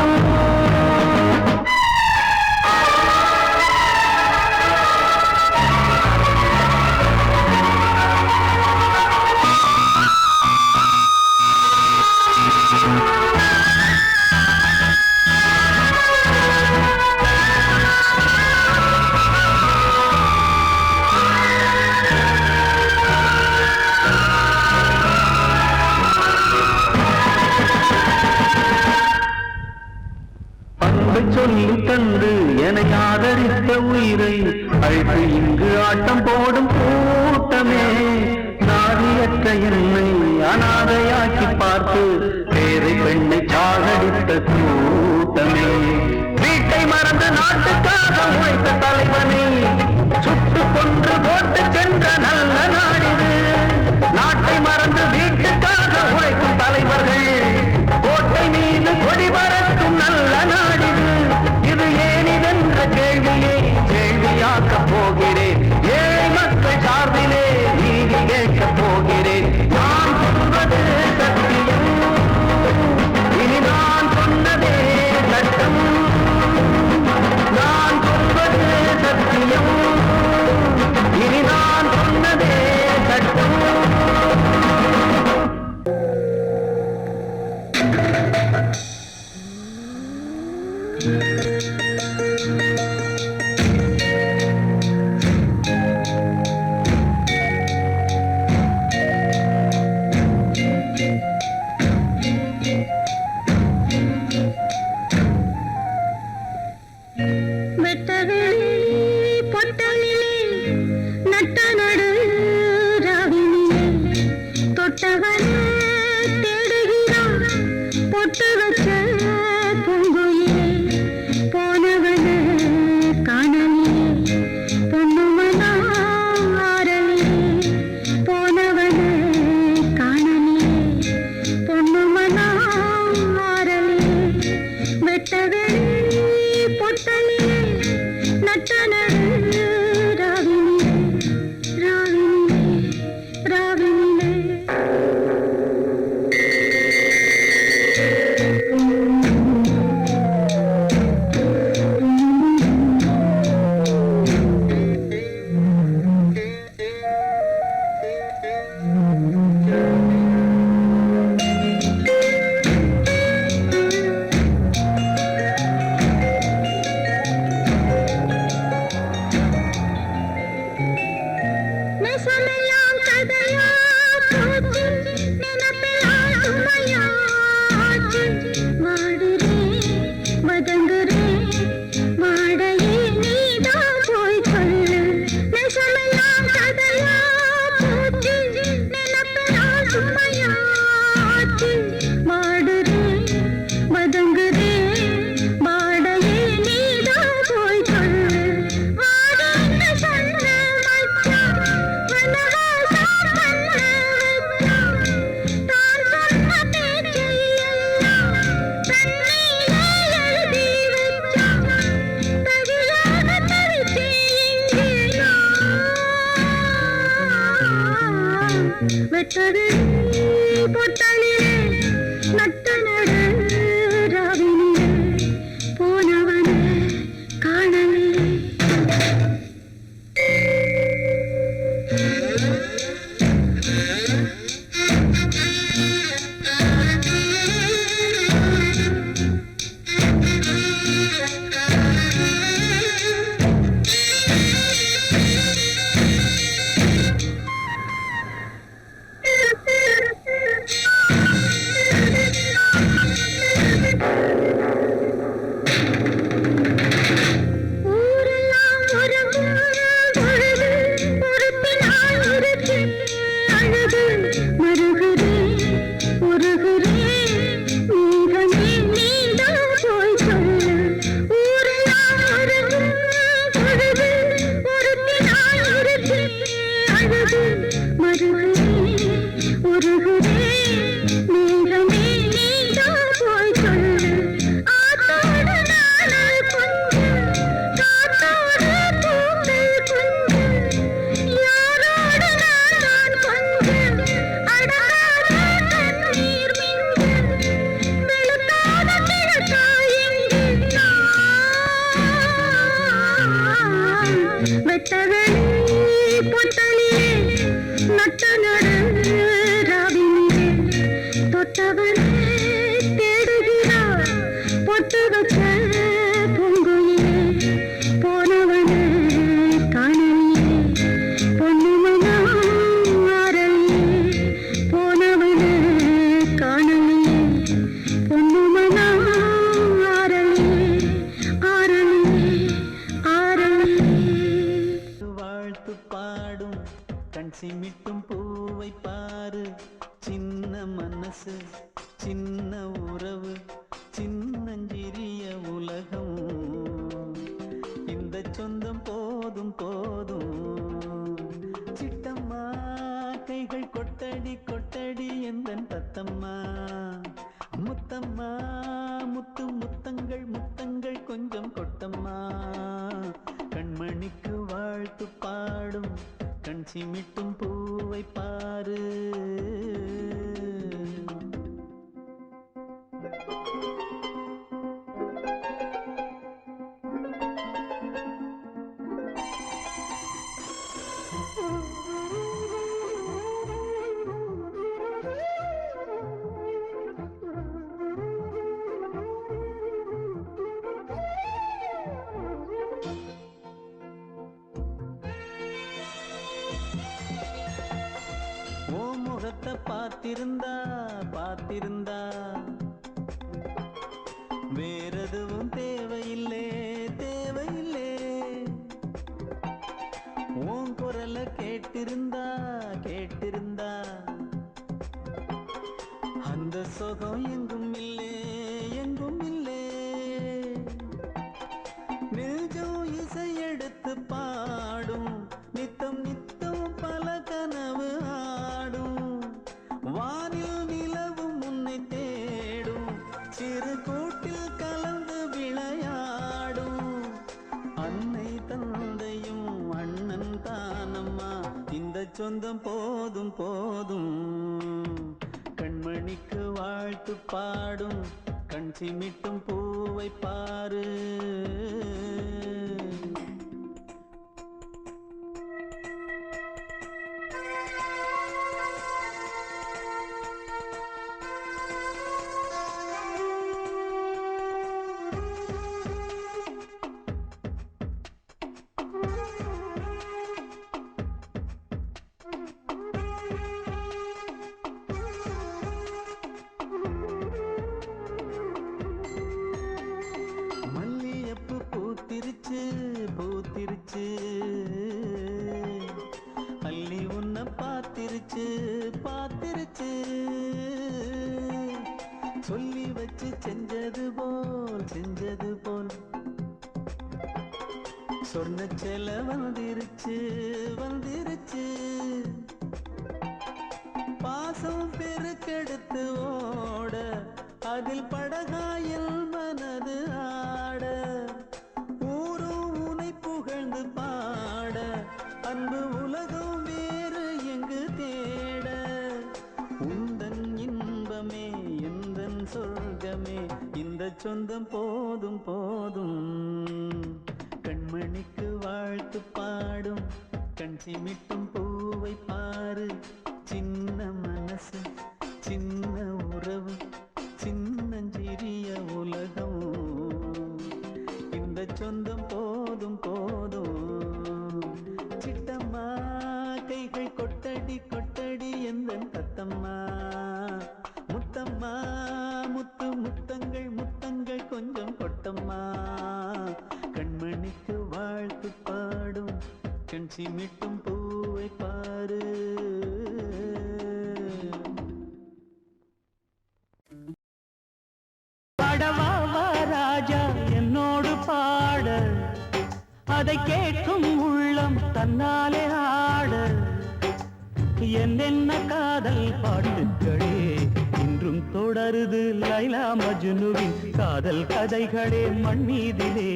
சொல்லி தந்து என ஆதரித்த உயிரை அழைத்து இங்கு ஆட்டம் போடும் கூட்டமே, நாதியற்ற என்னை அனாதையாக்கி பார்த்து பேரை பெண்ணை சாகடித்த கூட்டமே, வீட்டை மறந்து நாட்டுக்காக உழைத்த தலைவனை சுட்டு கொன்று போட்டு சென்ற நல்ல நாடிது. நாட்டை மறந்து வீட்டுக்காக உழைக்கும் தலைவர்கள் கோட்டை மீது கொடி பறக்கும் நல்ல நாடிது. இது ஏனிதென்ற கேள்வியை கேள்வியாக்கப் போகிறேன், ஏழை மக்கள் சார்பிலே நீதி கேட்கப் போகிறேன். நான் சொல்வது சத்தியம், இனி நான் சொன்னதே சட்டம். நான் சொல்வது சத்தியம், இனி நான் வெட்டது பொட்டலிலே நட்ட நடு ராவினிலே போனவனே காணலே. சிமிட்டும் பூவை பாரு, சின்ன மனசு சின்ன உறவு சின்னஞ்சிறிய உலகம், இந்த சொந்தம் போதும் போதும். சிட்டம்மா கைகள் கொட்டடி கொட்டடி எந்தன் தத்தம்மா, முத்தம்மா முத்து முத்தங்கள் முத்தங்கள் கொஞ்சம் கொட்டம்மா, கண்மணிக்கு வாழ்த்து பாடும் கண் சிமிட்டும் பூவை பாரு. முகத்தை பார்த்திருந்தா பார்த்திருந்தா வேறெதுவும் தேவையில்லை தேவையில்லை, உன் குரலை கேட்டிருந்தா கேட்டிருந்தா அந்த சுகம் எங்கும் இல்லை எங்கும் இல்லை, நெஞ்சம் இசை எடுத்து பாடும் நித்தம் நித்தம் பல கனவு ஆடும், வானில் நிலவும் உன்னை தேடும் சிறு கூட்டில் கலந்து விளையாடும், அன்னை தந்தையும் அண்ணன் தானம்மா இந்த சொந்தம் போதும் போதும், கண்மணிக்கு வாழ்த்து பாடும் கண் சிமிட்டும் பூவை பாரு. பூத்திருச்சு பூத்திருச்சு அள்ளி உன்னை பார்த்திருச்சு பார்த்திருச்சு, சொல்லி வச்சு செஞ்சது போல் சொன்ன செல வந்திருச்சு வந்திருச்சு, பாசம் பெருக்கெடுத்து ஓட அதில் படகாயில் மனது ஆட, ஊரும் உனை புகழ்ந்து பாட அன்பு உலகம் வேறு எங்கு தேட, சொந்தம் போதும் போதும் கண்மணிக்கு வாழ்த்து பாடும் கண் சிமிட்டும் பூவை பாரு சின்ன மனசு சின்ன உறவு சின்னஞ்சிறிய உலகம் இந்த சொந்தம் போதும் போதும் சிட்டம்மா கைகள் கொட்டடி கொட்டடி எந்தன் தத்தம்மா முத்தம்மா முத்து முத்தங்கள் முத்தங்கள் கொஞ்சம் கொட்டம்மா கண்மணிக்கு வாழ்த்து பாடும் கண் சிமிட்டும் பூவை பாரு பாடவா ராஜா என்னோடு பாட அதை கேட்கும் உள்ளம் தன்னாலே ஆட என்னென்ன காதல் பாட்டுக்களே இன்றும் தொடருது லைலா மஜ்னுவின் காதல் கதைகளே மண் மீதிலே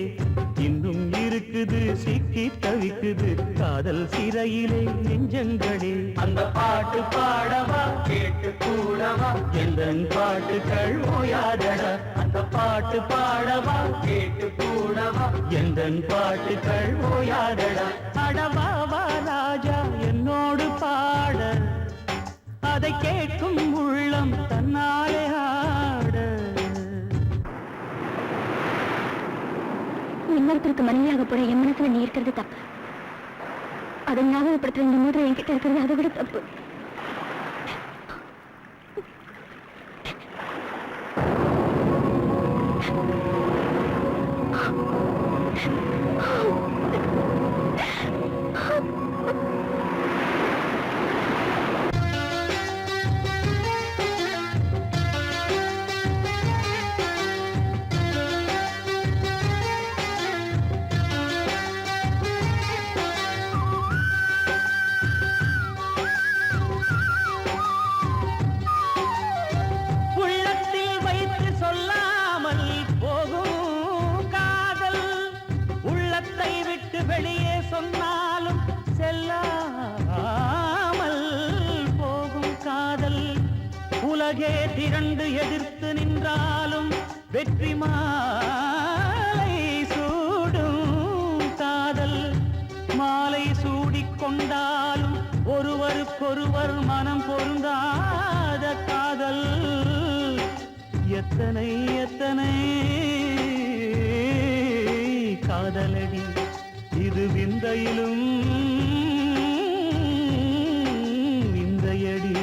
இன்னும் இருக்குது சிக்கி தவிக்குது காதல் சிறையிலே நெஞ்சங்களே அந்த பாட்டு பாடவா கேட்டு கூடவா எந்தன் பாட்டுகள் ஓயாதடா அந்த பாட்டு பாடவா கேட்டு கூடவா எந்தன் பாட்டுகள் ஓயாதடா அடவாவா ராஜா என்னோடு பாட அதை கேட்கும் உள்ளம் தன்னாலே ஆட இன்னொருத்தருக்கு மனைவியாக போற என் மனசுல நீ இருக்கிறது தப்பு அதை ஞாபகப்படுத்துற இந்த மூன்று என்கிட்ட இருக்கிறது அதை விட தப்பு வெளியே சொன்னாலும் செல்லாமல் போகும் காதல் உலகே திரண்டு எதிர்த்து நின்றாலும் வெற்றி மாலை சூடும் காதல் மாலை சூடிக்கொண்டாலும் ஒருவருக்கொருவர் மனம் பொருந்தாத காதல் எத்தனை எத்தனை காதலடி இது விந்தையிலும் விந்தையடி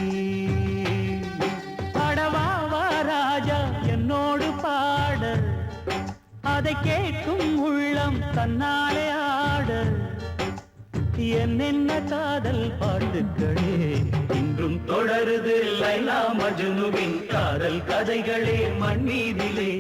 பாடவாவா ராஜா என்னோடு பாட அதை கேட்கும் உள்ளம் தன்னாலே ஆட என்னென்ன காதல் பாட்டுக்களே இன்றும் தொடருது லைலா மஜ்னுவின் காதல் கதைகளே மண் மீதிலே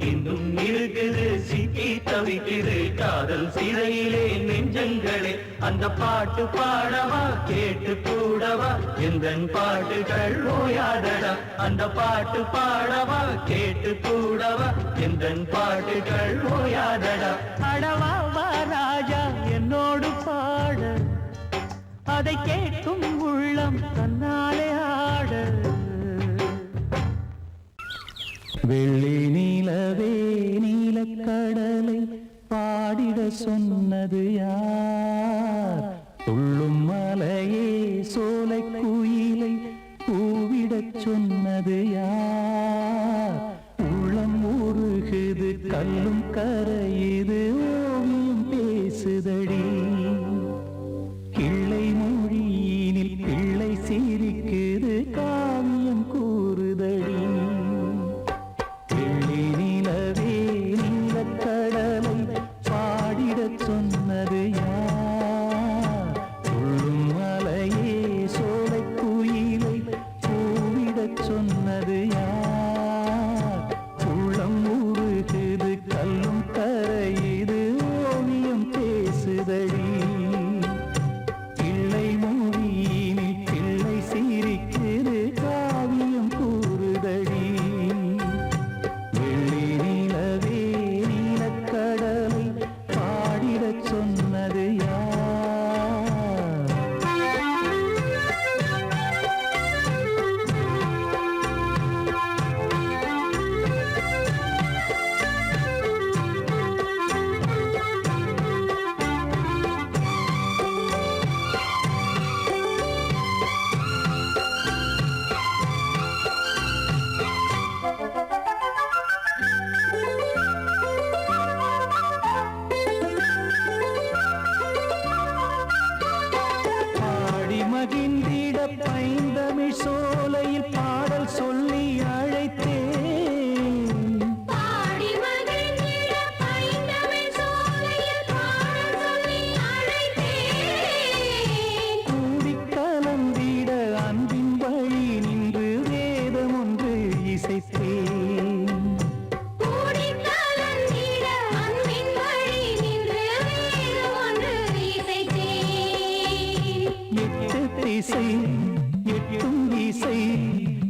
இன்னும் இருக்குது சிக்கி தவிக்குது காதல் சிறையிலே நெஞ்சங்களே அந்த பாட்டு பாடவா கேட்டு கூடவா எந்தன் பாட்டுகள் ஓயாதடா அந்த பாட்டு பாடவா கேட்டு கூடவா எந்தன் பாட்டுகள் ஓயாதடா அடவாவா ராஜா என்னோடு பாட அதை கேட்கும் உள்ளம் தன்னாலே ஆட வெள்ளி நீலவே நீலக்கடலை பாடிட சொன்னது யார் துள்ளும் மலையே சோலை குயிலை பூவிடச் சொன்னது யார் உள்ளம் உருகுது கல்லும் கரையுது ஓவியம் பேசுதடி கிள்ளை மொழியினில் பிள்ளை சிரிக்குது காவியம் கூறுதடி சொன்னது யார் துள்ளும் மலையே சோலை குயிலை பூவிடச் சொன்னது யார் உள்ளம் உருகுது கல்லும் கரையுது ஓவியம் பேசுதடி பிள்ளை மொழியினில் பிள்ளை சிரிக்குது பைந்தமிழ் சோலையில் பாடல் சொல்லி அழைத்தேன். பாடி மகிழ்ந்திட பைந்தமிழ் சோலையில் பாடல் சொல்லி அழைத்தேன். கூடி கலந்திட அன்பின் வழி நின்று வேதம் ஒன்று இசைத்தேன். கூடி கலந்திட அன்பின் வழி நின்று வேதம் ஒன்று இசைத்தேன். எட்டு திசை எட்டும் இசை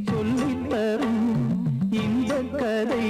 சொல்லித் தரும் இந்த கதை